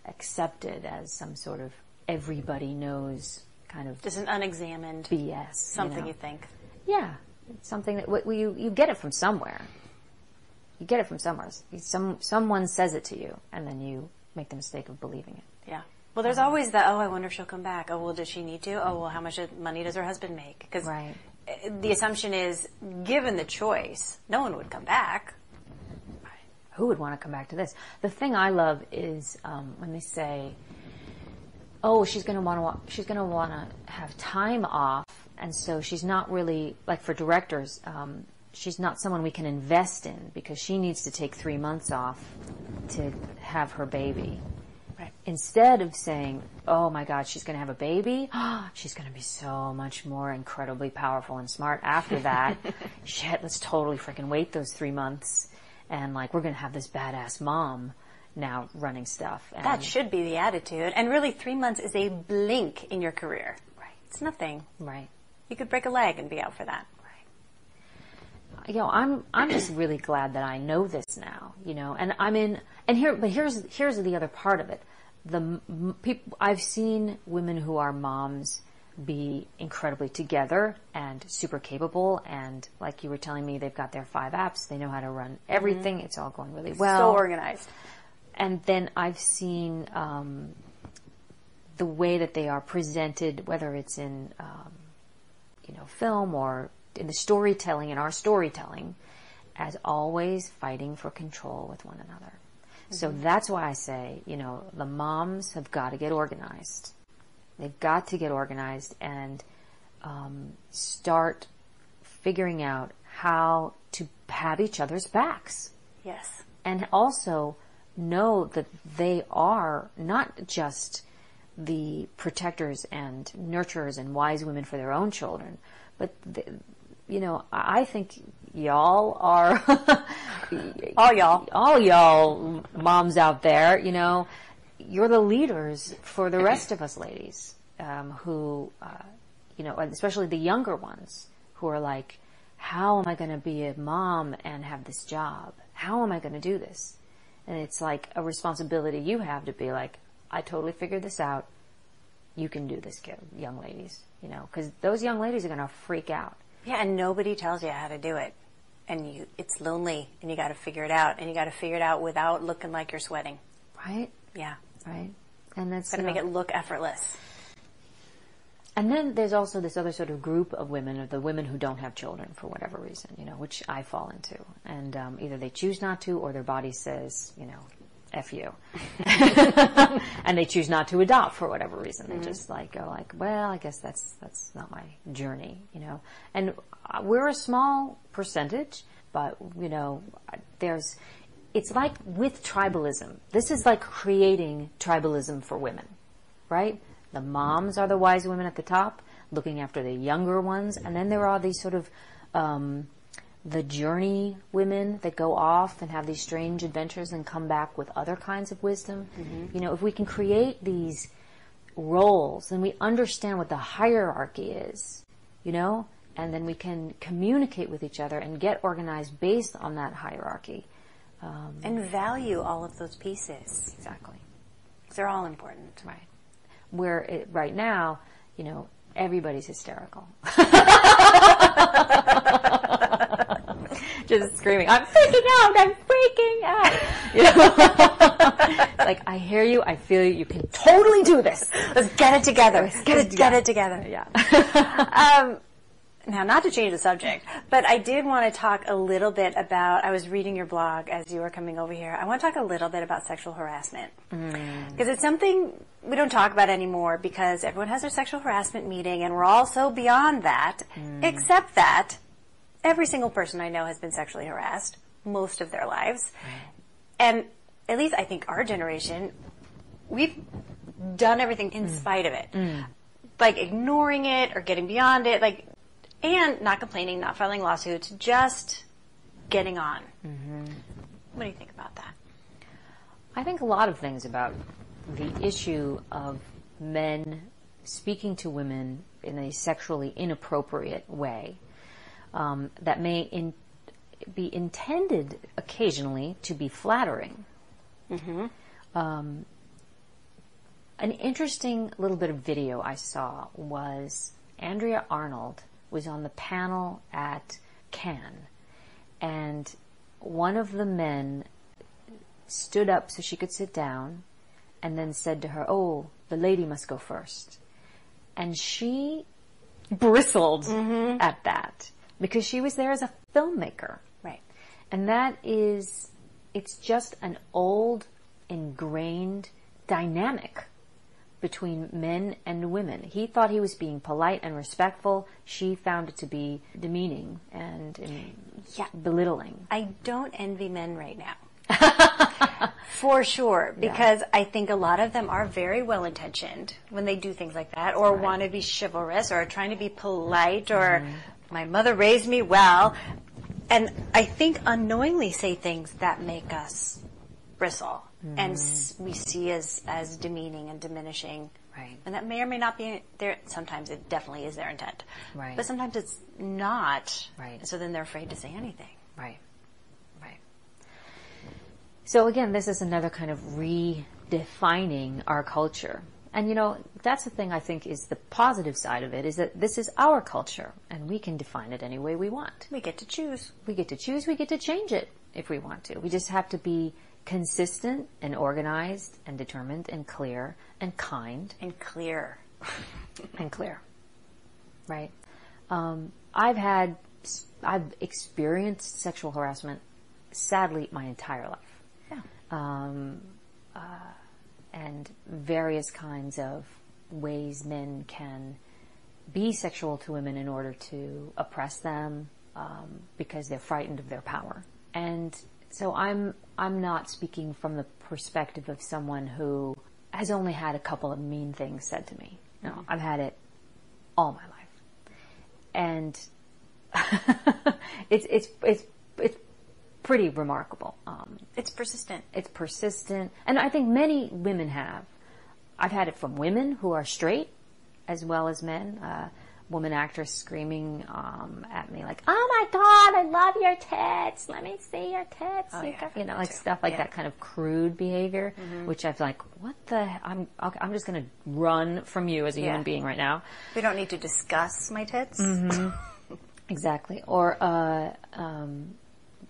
accepted as some sort of everybody knows kind of just an unexamined BS. Something you think. Yeah. It's something that you get it from somewhere. You get it from somewhere. Someone says it to you, and then you make the mistake of believing it. Yeah. Well, there's always the, I wonder if she'll come back. Oh, well, does she need to? Oh, well, how much money does her husband make? Because right. The assumption is, given the choice, no one would come back. Who would want to come back to this? The thing I love is when they say, "Oh, she's going to want to have time off," and so she's not really like for directors. She's not someone we can invest in because she needs to take 3 months off to have her baby. Right. Instead of saying, "Oh my God, she's going to have a baby. She's going to be so much more incredibly powerful and smart after that. Shit, let's totally freaking wait those 3 months." And like, we're going to have this badass mom now running stuff. And that should be the attitude. And really, 3 months is a blink in your career. Right. It's nothing. Right. You could break a leg and be out for that. Right. I'm just really glad that I know this now, and here's the other part of it. I've seen women who are moms be incredibly together and super capable, and like you were telling me, they've got their 5 apps, they know how to run everything, It's all going really well. So organized. And then I've seen the way that they are presented, whether it's in film or in the storytelling, in our storytelling, as always fighting for control with one another. Mm-hmm. So that's why I say, the moms have got to get organized. They've got to get organized and start figuring out how to have each other's backs. Yes. And also know that they are not just the protectors and nurturers and wise women for their own children, but I think y'all are all y'all moms out there, you're the leaders for the rest of us ladies, who, especially the younger ones who are like, how am I going to be a mom and have this job? How am I going to do this? And it's like a responsibility you have to be like, I totally figured this out. You can do this, young ladies, because those young ladies are going to freak out. Yeah, and nobody tells you how to do it. And it's lonely, and you got to figure it out, and you got to figure it out without looking like you're sweating. Right? Yeah. Right. And that's got to make it look effortless. And then there's also this other sort of group of women, of the women who don't have children for whatever reason, which I fall into. And either they choose not to, or their body says, F you. And they choose not to adopt for whatever reason. They just go well, I guess that's not my journey, And we're a small percentage, but, it's like with tribalism. This is like creating tribalism for women, right? The moms are the wise women at the top, looking after the younger ones. And then there are these sort of the journey women that go off and have these strange adventures and come back with other kinds of wisdom. Mm-hmm. If we can create these roles, then we understand what the hierarchy is, and then we can communicate with each other and get organized based on that hierarchy. And value all of those pieces. Exactly. Because they're all important. Right. Where right now, everybody's hysterical. Just screaming, I'm freaking out. It's like, I hear you, I feel you can totally do this. Let's get it together. Let's get it together. Yeah. Now, not to change the subject, but I did want to talk a little bit about, I was reading your blog as you were coming over here. I want to talk a little bit about sexual harassment. Because it's something we don't talk about anymore because everyone has their sexual harassment meeting and we're all so beyond that, except that every single person I know has been sexually harassed most of their lives. And at least I think our generation, we've done everything in spite of it. Like ignoring it or getting beyond it, and not complaining, not filing lawsuits, just getting on. What do you think about that? I think a lot of things about the issue of men speaking to women in a sexually inappropriate way that may be intended occasionally to be flattering. An interesting little bit of video I saw was Andrea Arnold was on the panel at Cannes, and one of the men stood up so she could sit down and then said to her, "Oh, the lady must go first." And she bristled at that because she was there as a filmmaker. Right. And it's just an old, ingrained dynamic between men and women. He thought he was being polite and respectful. She found it to be demeaning and belittling. I don't envy men right now. For sure. Because I think a lot of them are very well-intentioned when they do things like that, or want to be chivalrous, or trying to be polite, or my mother raised me well. And I think unknowingly say things that make us bristle. And we see as demeaning and diminishing. Right. And that may or may not be there. Sometimes it definitely is their intent. Right. But sometimes it's not. Right. So then they're afraid to say anything. Right. Right. So again, this is another kind of redefining our culture. And that's the thing I think is the positive side of it, is that this is our culture and we can define it any way we want. We get to choose. We get to choose. We get to change it if we want to. We just have to be consistent and organized and determined and clear and kind. And clear. And clear. Right. I've experienced sexual harassment, sadly, my entire life. Yeah. And various kinds of ways men can be sexual to women in order to oppress them, because they're frightened of their power. And so I'm not speaking from the perspective of someone who has only had a couple of mean things said to me. No, I've had it all my life. And it's pretty remarkable. It's persistent. It's persistent. And I think many women have. I've had it from women who are straight as well as men. Woman actress screaming at me like, "Oh my God, I love your tits. Let me see your tits." Oh, yeah, you know, like stuff like that kind of crude behavior, which I've like, what the? I'm just going to run from you as a human being right now. We don't need to discuss my tits. Exactly. Or,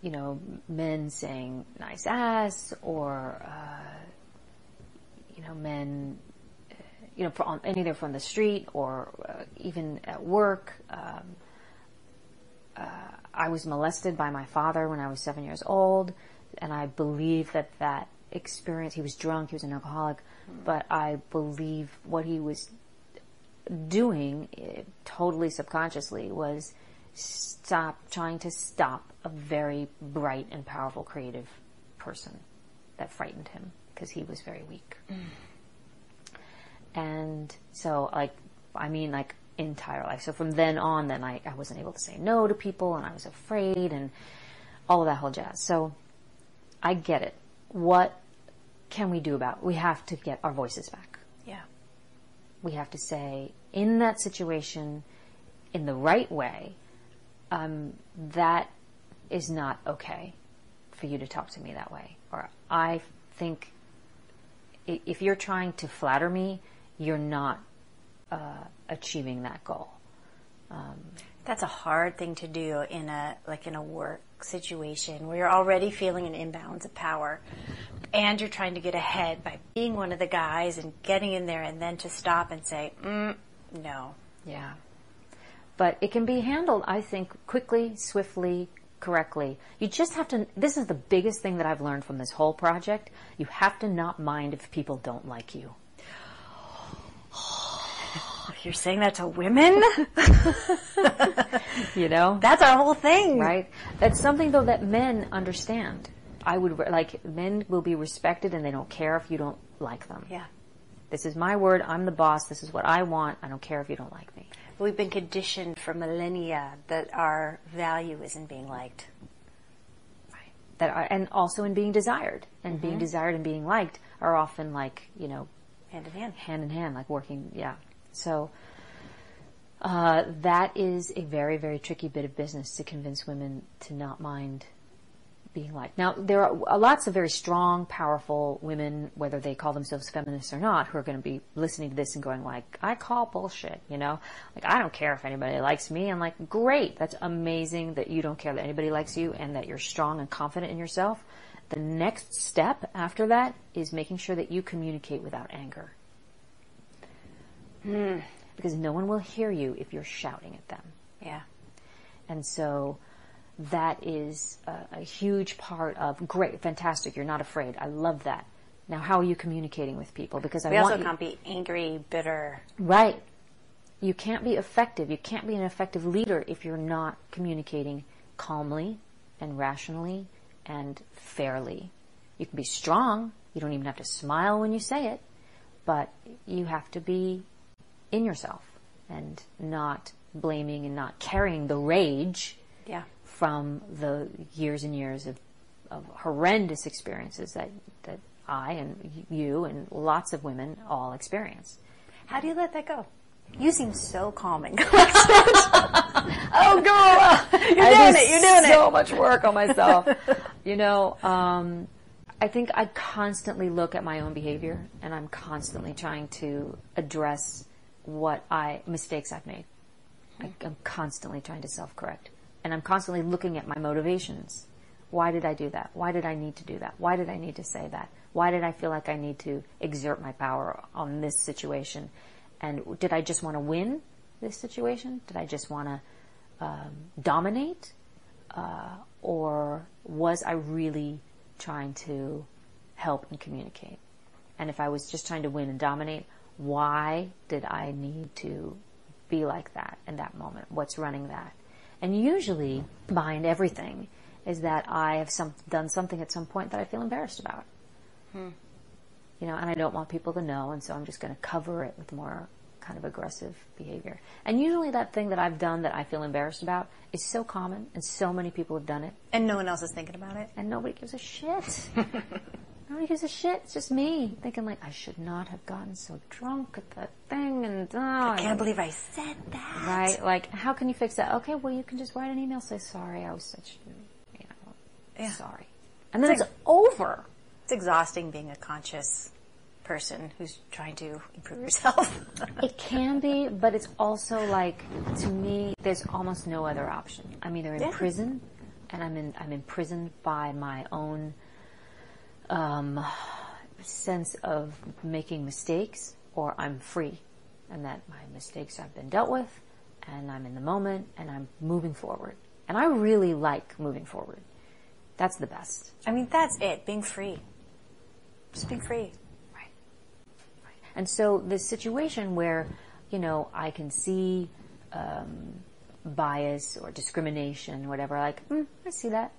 you know, men saying nice ass, or, you know, men, you know, either from the street or even at work. I was molested by my father when I was 7 years old, and I believe that experience, he was drunk, he was an alcoholic, but I believe what he was doing, totally subconsciously, was trying to stop a very bright and powerful creative person that frightened him because he was very weak. And so, like, I mean, like, entire life. So from then on, then I wasn't able to say no to people, and I was afraid, and all of that whole jazz. So I get it. What can we do about it? We have to get our voices back. Yeah. We have to say, in that situation, in the right way, that is not okay for you to talk to me that way. Or I think if you're trying to flatter me, you're not achieving that goal. That's a hard thing to do in a work situation where you're already feeling an imbalance of power, and you're trying to get ahead by being one of the guys and getting in there, and then to stop and say, no. Yeah. But it can be handled, I think, quickly, swiftly, correctly. You just have to, this is the biggest thing that I've learned from this whole project. You have to not mind if people don't like you. You're saying that to women? You know? That's our whole thing. Right? That's something, though, that men understand. Men will be respected, and they don't care if you don't like them. Yeah. This is my word. I'm the boss. This is what I want. I don't care if you don't like me. We've been conditioned for millennia that our value isn't being liked. Right. And also in being desired. And being desired and being liked are often like, you know, hand in hand. Hand in hand, like working, yeah. So that is a very, very tricky bit of business, to convince women to not mind being liked. Now, there are lots of very strong, powerful women, whether they call themselves feminists or not, who are going to be listening to this and going like, I call bullshit, you know? Like, I don't care if anybody likes me. I'm like, great, that's amazing that you don't care that anybody likes you and that you're strong and confident in yourself. The next step after that is making sure that you communicate without anger. Because no one will hear you if you're shouting at them. Yeah. And so that is a huge part of, great, fantastic, you're not afraid. I love that. Now, how are you communicating with people? Because we also can't be angry, bitter. Right. You can't be effective. You can't be an effective leader if you're not communicating calmly and rationally and fairly. You can be strong. You don't even have to smile when you say it. But you have to be in yourself and not blaming and not carrying the rage from the years and years of horrendous experiences that I and you and lots of women all experience. How do you let that go? You seem so calm and collected. Oh, girl! You're doing it. So much work on myself. You know, I think I constantly look at my own behavior, and I'm constantly trying to address mistakes I've made. I'm constantly trying to self-correct. And I'm constantly looking at my motivations. Why did I do that? Why did I need to do that? Why did I need to say that? Why did I feel like I need to exert my power on this situation? And did I just want to win? this situation? Did I just want to dominate? Or was I really trying to help and communicate? And if I was just trying to win and dominate, why did I need to be like that in that moment? What's running that? And usually behind everything is that I have done something at some point that I feel embarrassed about. You know, and I don't want people to know, and so I'm just going to cover it with more kind of aggressive behavior. And usually that thing that I've done that I feel embarrassed about is so common, and so many people have done it. And no one else is thinking about it. And nobody gives a shit. Nobody gives a shit. It's just me thinking like, I should not have gotten so drunk at that thing, and I can't believe I said that. Right? Like, how can you fix that? Okay, well, you can just write an email, say, sorry, I was such, sorry. And then it's over. It's exhausting being a conscious person who's trying to improve yourself. It can be, but it's also like, to me, there's almost no other option. I'm either in prison, and I'm imprisoned by my own sense of making mistakes, or I'm free, and that my mistakes have been dealt with, and I'm in the moment, and I'm moving forward. And I really like moving forward. That's the best. I mean, that's it, being free. Just being free. Right. And so the situation where, you know, I can see bias or discrimination, whatever, like, I see that.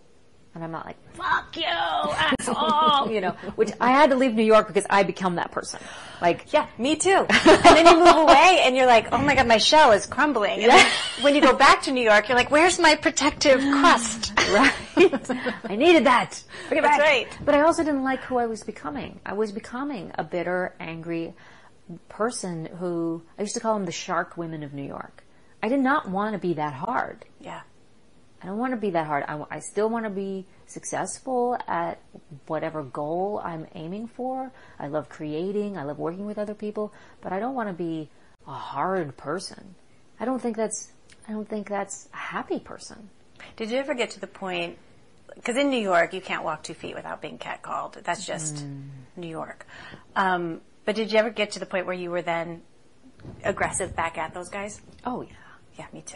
And I'm not like, fuck you, asshole, you know, which I had to leave New York because I become that person. Like, yeah, me too. And then you move away and you're like, oh my God, my shell is crumbling. And then when you go back to New York, you're like, where's my protective crust? Right. I needed that. Bring it back. That's right. But I also didn't like who I was becoming. I was becoming a bitter, angry person who, I used to call them the shark women of New York. I did not want to be that hard. Yeah. I don't want to be that hard. I still want to be successful at whatever goal I'm aiming for. I love creating. I love working with other people. But I don't want to be a hard person. I don't think that's a happy person. Did you ever get to the point, because in New York you can't walk 2 feet without being catcalled. That's just New York. But did you ever get to the point where you were then aggressive back at those guys? Oh, yeah. Yeah, me too.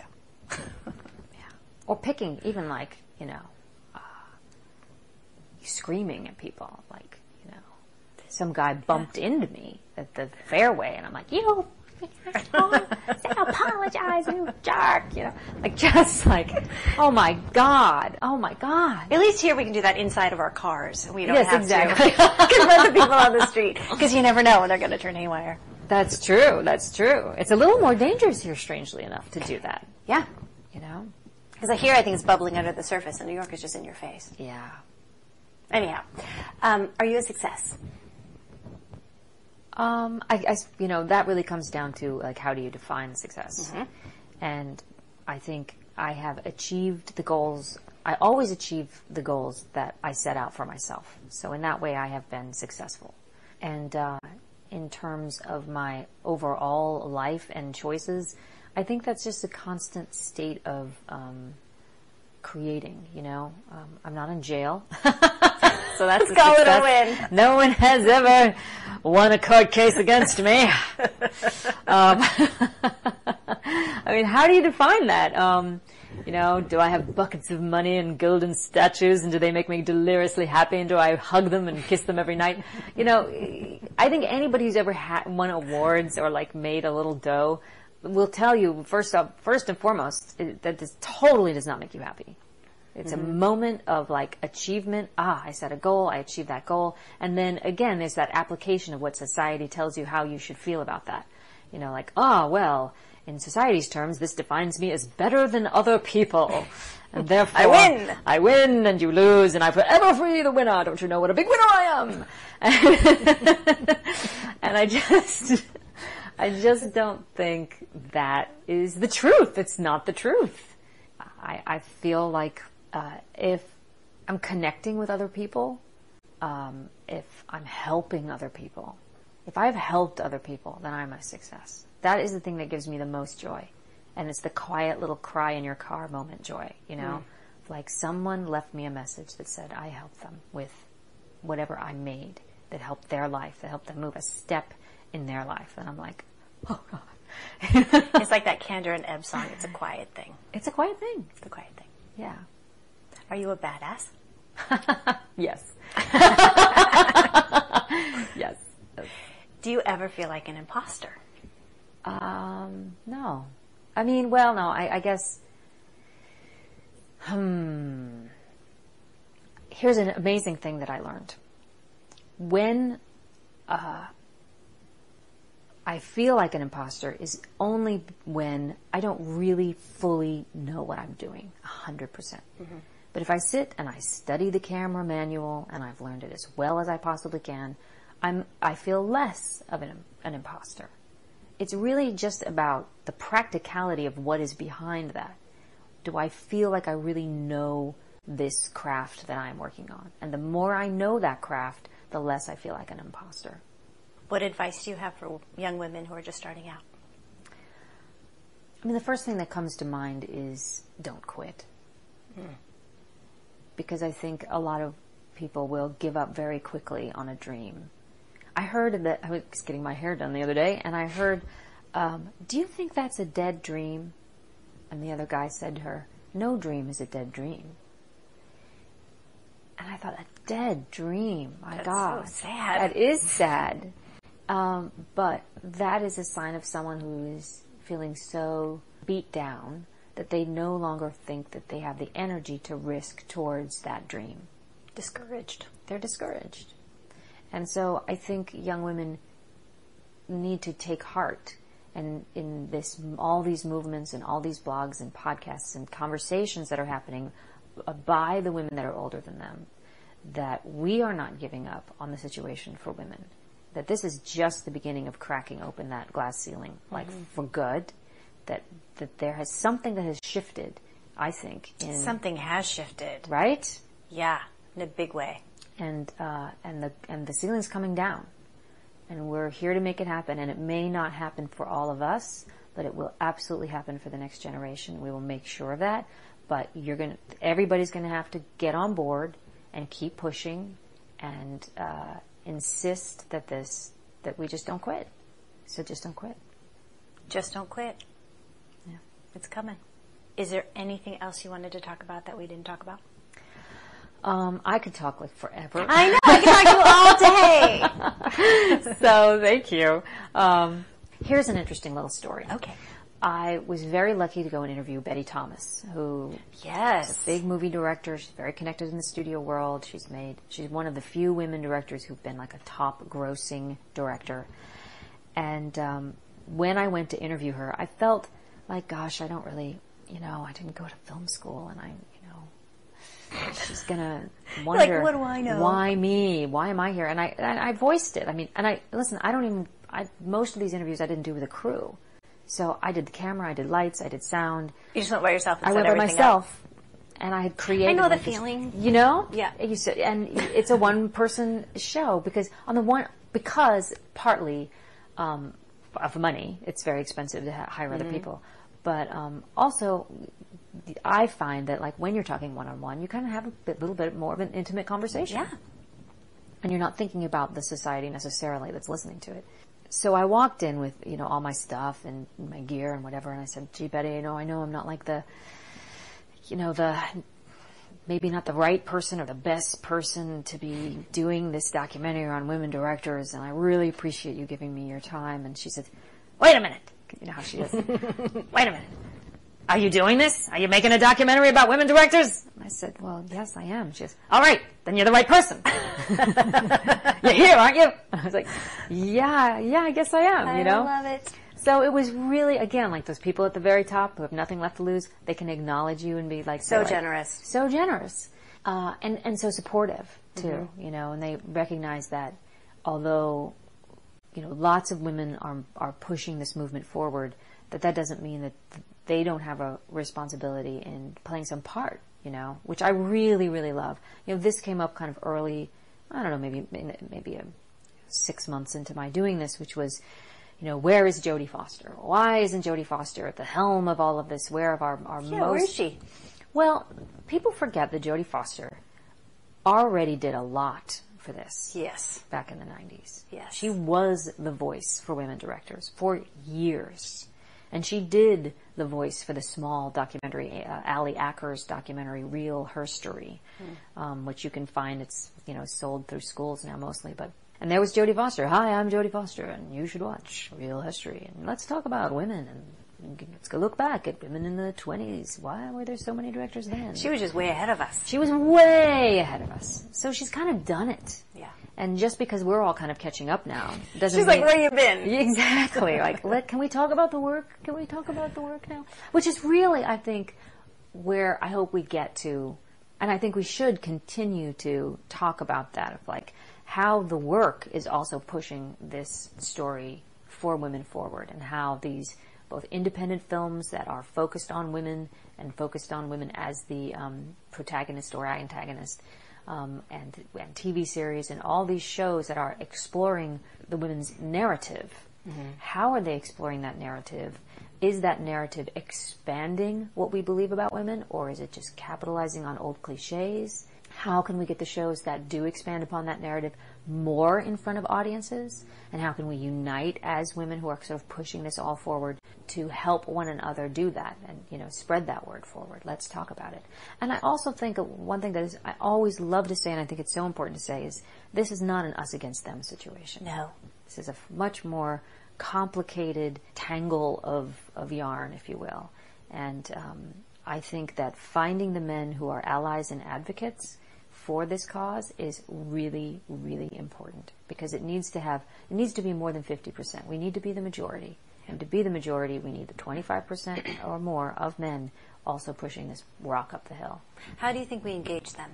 Or picking, even like, you know, screaming at people. Like, you know, some guy bumped into me at the fairway, and I'm like, you apologize, you jerk, you know. Like, just like, oh my God. At least here we can do that inside of our cars. We don't have exactly. to confront the people on the street, because you never know when they're going to turn haywire. That's true. It's a little more dangerous here, strangely enough, to do that. Yeah. You know? Because here I think it's bubbling under the surface, and New York is just in your face. Yeah. Anyhow, are you a success? I you know, that really comes down to, like, how do you define success? Mm-hmm. And I think I have achieved the goals. I always achieve the goals that I set out for myself. So in that way, I have been successful. And in terms of my overall life and choices, I think that's just a constant state of creating, you know. I'm not in jail. So that's a call it success. a win. No one has ever won a court case against me. I mean, how do you define that? You know, do I have buckets of money and golden statues, and do they make me deliriously happy, and do I hug them and kiss them every night? You know, I think anybody who's ever won awards or, like, made a little dough will tell you, first and foremost, that this totally does not make you happy. It's a moment of, like, achievement. I set a goal, I achieved that goal. And then, again, there's that application of what society tells you how you should feel about that. You know, like, well, in society's terms, this defines me as better than other people. And therefore, I win, and you lose, and I'm forever free the winner. Don't you know what a big winner I am? And I just don't think that is the truth. It's not the truth. I feel like if I'm connecting with other people, if I'm helping other people, if I've helped other people, then I'm a success. That is the thing that gives me the most joy. And it's the quiet little cry in your car moment joy, you know? Like, someone left me a message that said I helped them with whatever I made that helped their life, that helped them move a step in their life. And I'm like, oh God, It's like that Kander and Ebb song. It's a quiet thing. It's a quiet thing. It's a quiet thing. Yeah. Are you a badass? Yes. Yes. Do you ever feel like an imposter? No. I mean, well, no, I guess, here's an amazing thing that I learned. When, I feel like an imposter is only when I don't really fully know what I'm doing 100%. Mm-hmm. But if I sit and I study the camera manual and I've learned it as well as I possibly can, I feel less of an imposter. It's really just about the practicality of what is behind that. Do I feel like I really know this craft that I'm working on? And the more I know that craft, the less I feel like an imposter. What advice do you have for young women who are just starting out? I mean, the first thing that comes to mind is don't quit. Because I think a lot of people will give up very quickly on a dream. I heard that, I was getting my hair done the other day, and I heard, do you think that's a dead dream? And the other guy said to her, no dream is a dead dream. And I thought, a dead dream, my God. That's so sad. That is sad. But that is a sign of someone who is feeling so beat down that they no longer think that they have the energy to risk towards that dream. Discouraged. They're discouraged. And so I think young women need to take heart and in this, all these movements and all these blogs and podcasts and conversations that are happening by the women that are older than them, that we are not giving up on the situation for women. That this is just the beginning of cracking open that glass ceiling, like for good. That there has something that has shifted, I think. Something has shifted, right? Yeah, in a big way. And the ceiling's coming down, and we're here to make it happen. And it may not happen for all of us, but it will absolutely happen for the next generation. We will make sure of that. But everybody's gonna have to get on board and keep pushing and insist that we just don't quit. So just don't quit. Just don't quit. Yeah. It's coming. Is there anything else you wanted to talk about that we didn't talk about? I could talk like forever. I know. I could talk to you all day. So thank you. Here's an interesting little story. Okay. I was very lucky to go and interview Betty Thomas, who is a big movie director. She's very connected in the studio world. She's one of the few women directors who've been like a top grossing director. And when I went to interview her, I felt like, gosh, I don't really, I didn't go to film school, and she's gonna wonder, like, what do I know? Why me? Why am I here? And I voiced it. I mean, listen, most of these interviews I didn't do with a crew. So I did the camera, I did lights, I did sound. You just went by yourself and I set went by everything myself. up. And I had created. I know the feeling. Yeah. And it's a one-person show because partly of money, it's very expensive to hire other people. But also, I find that like when you're talking one-on-one, you kind of have a little bit more of an intimate conversation. Yeah. And you're not thinking about the society necessarily that's listening to it. So I walked in with, all my stuff and my gear and whatever, and I said, gee, Betty, I know I'm not like maybe not the right person or the best person to be doing this documentary on women directors, and I really appreciate you giving me your time. And she said, wait a minute. You know how she is. Wait a minute. Are you doing this? Are you making a documentary about women directors? And I said, well, yes, I am. She says, all right, then you're the right person. You're here, aren't you? I was like, yeah, I guess I am, I love it. So it was really, again, like those people at the very top who have nothing left to lose, they can acknowledge you and be like... So generous. So generous. And so supportive, too, and they recognize that although, lots of women are pushing this movement forward, that doesn't mean that they don't have a responsibility in playing some part, which I really, really love. This came up kind of early, I don't know, maybe 6 months into my doing this, which was, where is Jodie Foster? Why isn't Jodie Foster at the helm of all of this? Where is she? Well, people forget that Jodie Foster already did a lot for this. Yes. Back in the 90s. Yes. She was the voice for women directors for years. And she did the voice for the small documentary, Ali Acker's documentary, Real Herstory, which you can find. It's, sold through schools now mostly. And there was Jodie Foster. Hi, I'm Jodie Foster, and you should watch Real History. And let's talk about women, and let's go look back at women in the 20s. Why were there so many directors then? She was just way ahead of us. She was way ahead of us. So she's kind of done it. Yeah. And just because we're all kind of catching up now doesn't She's like, where you been? Exactly. Can we talk about the work? Can we talk about the work now? Which is really, I think, where I hope we get to, and I think we should continue to talk about that, of how the work is also pushing this story for women forward, and how these both independent films that are focused on women and focused on women as the protagonist or antagonist, and TV series and all these shows that are exploring the women's narrative. Mm-hmm. How are they exploring that narrative? Is that narrative expanding what we believe about women, or is it just capitalizing on old cliches? How can we get the shows that do expand upon that narrative more in front of audiences? And how can we unite as women who are sort of pushing this all forward to help one another do that and, spread that word forward? Let's talk about it. And I also think one thing that I always love to say, and I think it's so important to say, is this is not an us against them situation. No. This is a much more complicated tangle of yarn, if you will. And I think that finding the men who are allies and advocates for this cause is really, really important, because it needs to be more than 50%. We need to be the majority. And to be the majority, we need the 25% or more of men also pushing this rock up the hill. How do you think we engage them?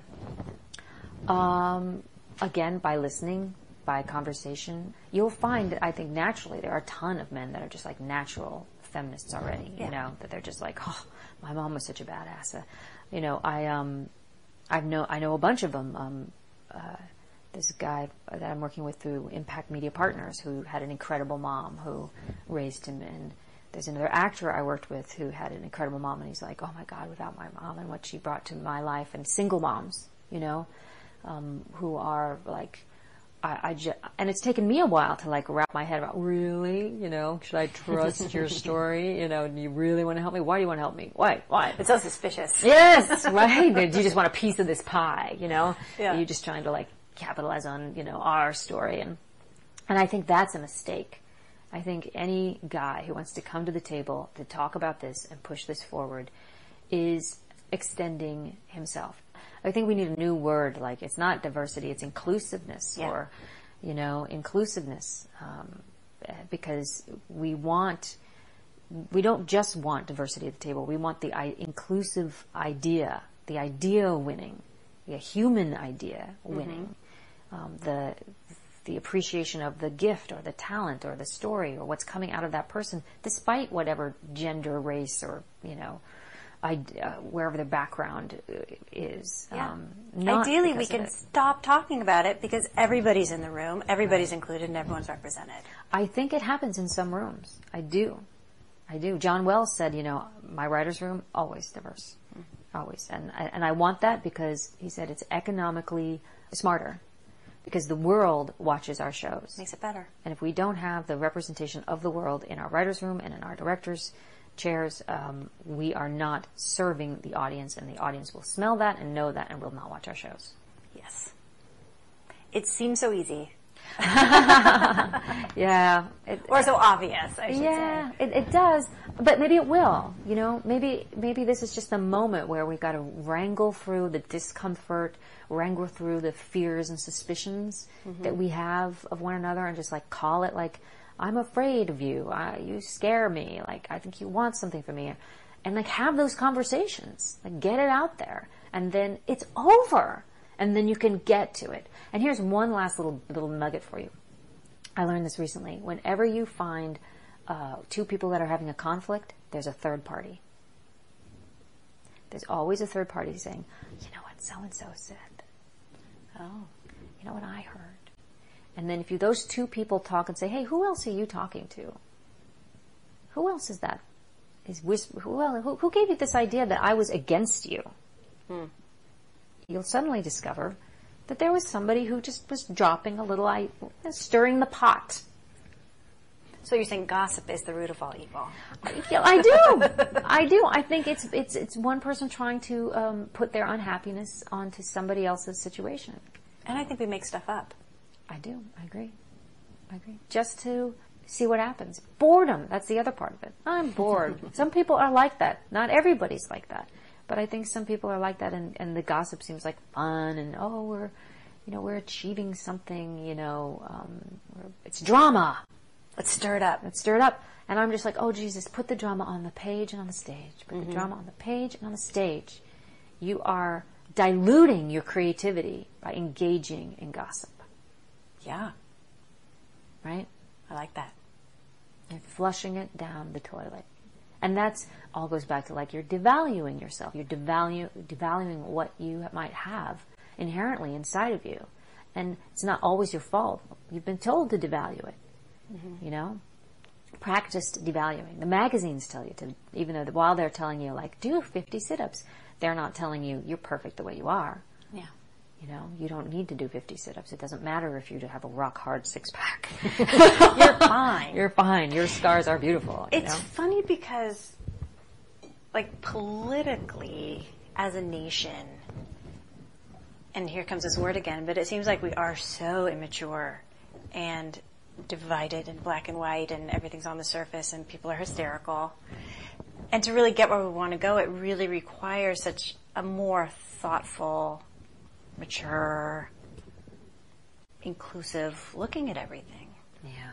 Again, by listening, by conversation. You'll find that I think naturally there are a ton of men that are just like natural feminists already, that they're just like, oh, my mom was such a badass. I know a bunch of them. There's a guy that I'm working with through Impact Media Partners who had an incredible mom who raised him, and there's another actor I worked with who had an incredible mom, and he's like, oh my God, without my mom and what she brought to my life, and single moms, who are like, and it's taken me a while to wrap my head about, really, should I trust your story? Do you really want to help me? Why do you want to help me? Why? It's so suspicious. Yes, right. Do you just want a piece of this pie? Yeah. Are you just trying to capitalize on, our story? And I think that's a mistake. I think any guy who wants to come to the table to talk about this and push this forward is extending himself. I think we need a new word, it's not diversity, it's inclusiveness, or, inclusiveness, because we don't just want diversity at the table, we want the inclusive idea, the idea winning, the human idea winning, the appreciation of the gift or the talent or the story or what's coming out of that person, despite whatever gender, race, or, wherever their background is. Yeah. Ideally, we can stop talking about it because everybody's in the room, everybody's included, and everyone's represented. I think it happens in some rooms. I do. John Wells said, my writer's room, always diverse. Always. And I want that because he said it's economically smarter, because the world watches our shows. Makes it better. And if we don't have the representation of the world in our writer's room and in our director's chairs, we are not serving the audience, and the audience will smell that and know that and will not watch our shows. Yes. It seems so easy. Yeah. Or so obvious, I should say. Yeah, it does. But maybe it will. Maybe this is just a moment where we've got to wrangle through the discomfort, wrangle through the fears and suspicions that we have of one another, and just call it I'm afraid of you. You scare me. I think you want something from me. And have those conversations. Get it out there. And then it's over. And then you can get to it. And here's one last little nugget for you. I learned this recently. Whenever you find two people that are having a conflict, there's a third party. There's always a third party saying, you know what so-and-so said. Oh, you know what I heard. And then if those two people talk and say, hey, who else are you talking to? Who else is that? Who gave you this idea that I was against you? You'll suddenly discover that there was somebody who just was dropping a little, stirring the pot. So you're saying gossip is the root of all evil? Yeah, I do. I think it's one person trying to put their unhappiness onto somebody else's situation. And I think we make stuff up. I do. I agree. Just to see what happens. Boredom. That's the other part of it. I'm bored. Some people are like that. Not everybody's like that. But I think some people are like that, and the gossip seems like fun, and we're achieving something, it's drama. Let's stir it up. And I'm just like, oh, Jesus, put the drama on the page and on the stage. Put the drama on the page and on the stage. You are diluting your creativity by engaging in gossip. Yeah. Right? I like that. You're flushing it down the toilet. And that's all goes back to like you're devaluing yourself. You're devaluing what you might have inherently inside of you. And it's not always your fault. You've been told to devalue it. Practice devaluing. The magazines tell you to, even though while they're telling you like do 50 sit-ups, they're not telling you you're perfect the way you are. Yeah. You don't need to do 50 sit-ups. It doesn't matter if you have a rock hard 6-pack. You're fine. You're fine. Your scars are beautiful. It's funny because, like, politically, as a nation, and here comes this word again, but it seems like we are so immature and divided and black and white, and everything's on the surface, and people are hysterical. And to really get where we want to go, it really requires such a more thoughtful, mature, inclusive looking at everything. Yeah.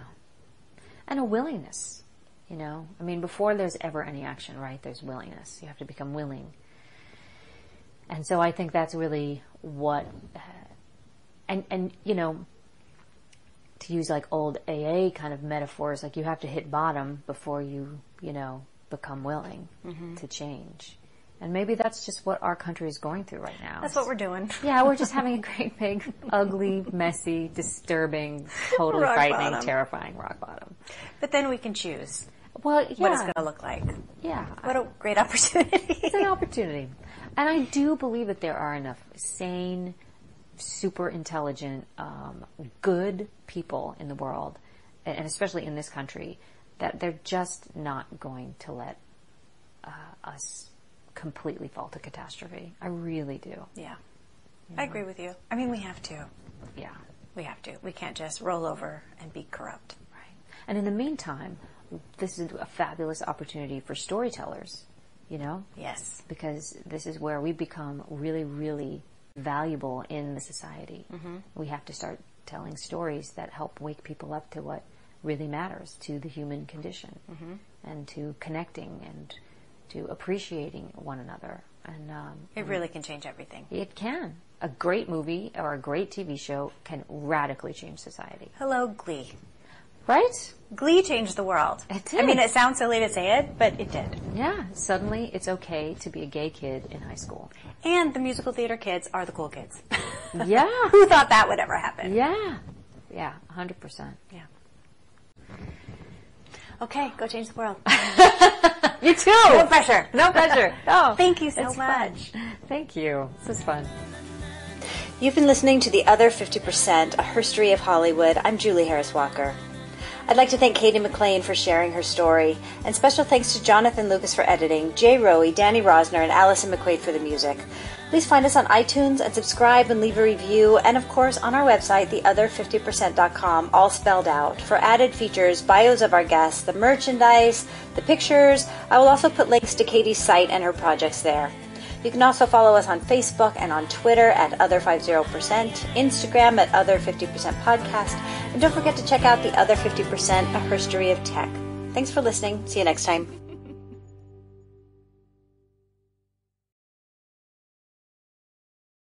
And a willingness, before there's ever any action, right, there's willingness. You have to become willing. And so I think that's really what, to use like old AA kind of metaphors, like you have to hit bottom before you, become willing to change. And maybe that's just what our country is going through right now. That's what we're doing. Yeah, we're just having a great big, ugly, messy, disturbing, totally rock frightening, bottom. Terrifying rock bottom. But then we can choose what it's going to look like. Yeah. What a great opportunity. It's an opportunity. And I do believe that there are enough sane, super intelligent, good people in the world, and especially in this country, that they're just not going to let us completely fall to catastrophe. I really do. Yeah. I agree with you. We have to. Yeah. We have to. We can't just roll over and be corrupt. Right. And in the meantime, this is a fabulous opportunity for storytellers, Yes. Because this is where we become really, really valuable in the society. We have to start telling stories that help wake people up to what really matters, to the human condition, and to connecting and to appreciating one another. And it really can change everything. It can. A great movie or a great TV show can radically change society. Hello, Glee. Right? Glee changed the world. It did. It sounds silly to say it, but it did. Yeah. Suddenly it's okay to be a gay kid in high school. And the musical theater kids are the cool kids. Yeah. Who thought that would ever happen? Yeah. Yeah, 100%. Yeah. Okay, go change the world. You too. No pressure. No pressure. No. Thank you so It's much. Fun. Thank you. This is fun. You've been listening to The Other 50%, A History of Hollywood. I'm Julie Harris Walker. I'd like to thank Cady Mcclain for sharing her story, and special thanks to Jonathan Lucas for editing, Jay Rowe, Danny Rosner, and Allison McQuaid for the music. Please find us on iTunes and subscribe and leave a review, and of course on our website, theother50%.com, all spelled out, for added features, bios of our guests, the merchandise, the pictures. I will also put links to Cady's site and her projects there. You can also follow us on Facebook and on Twitter at Other50%, Instagram at Other50%Podcast, and don't forget to check out The Other 50%, A History of Tech. Thanks for listening. See you next time.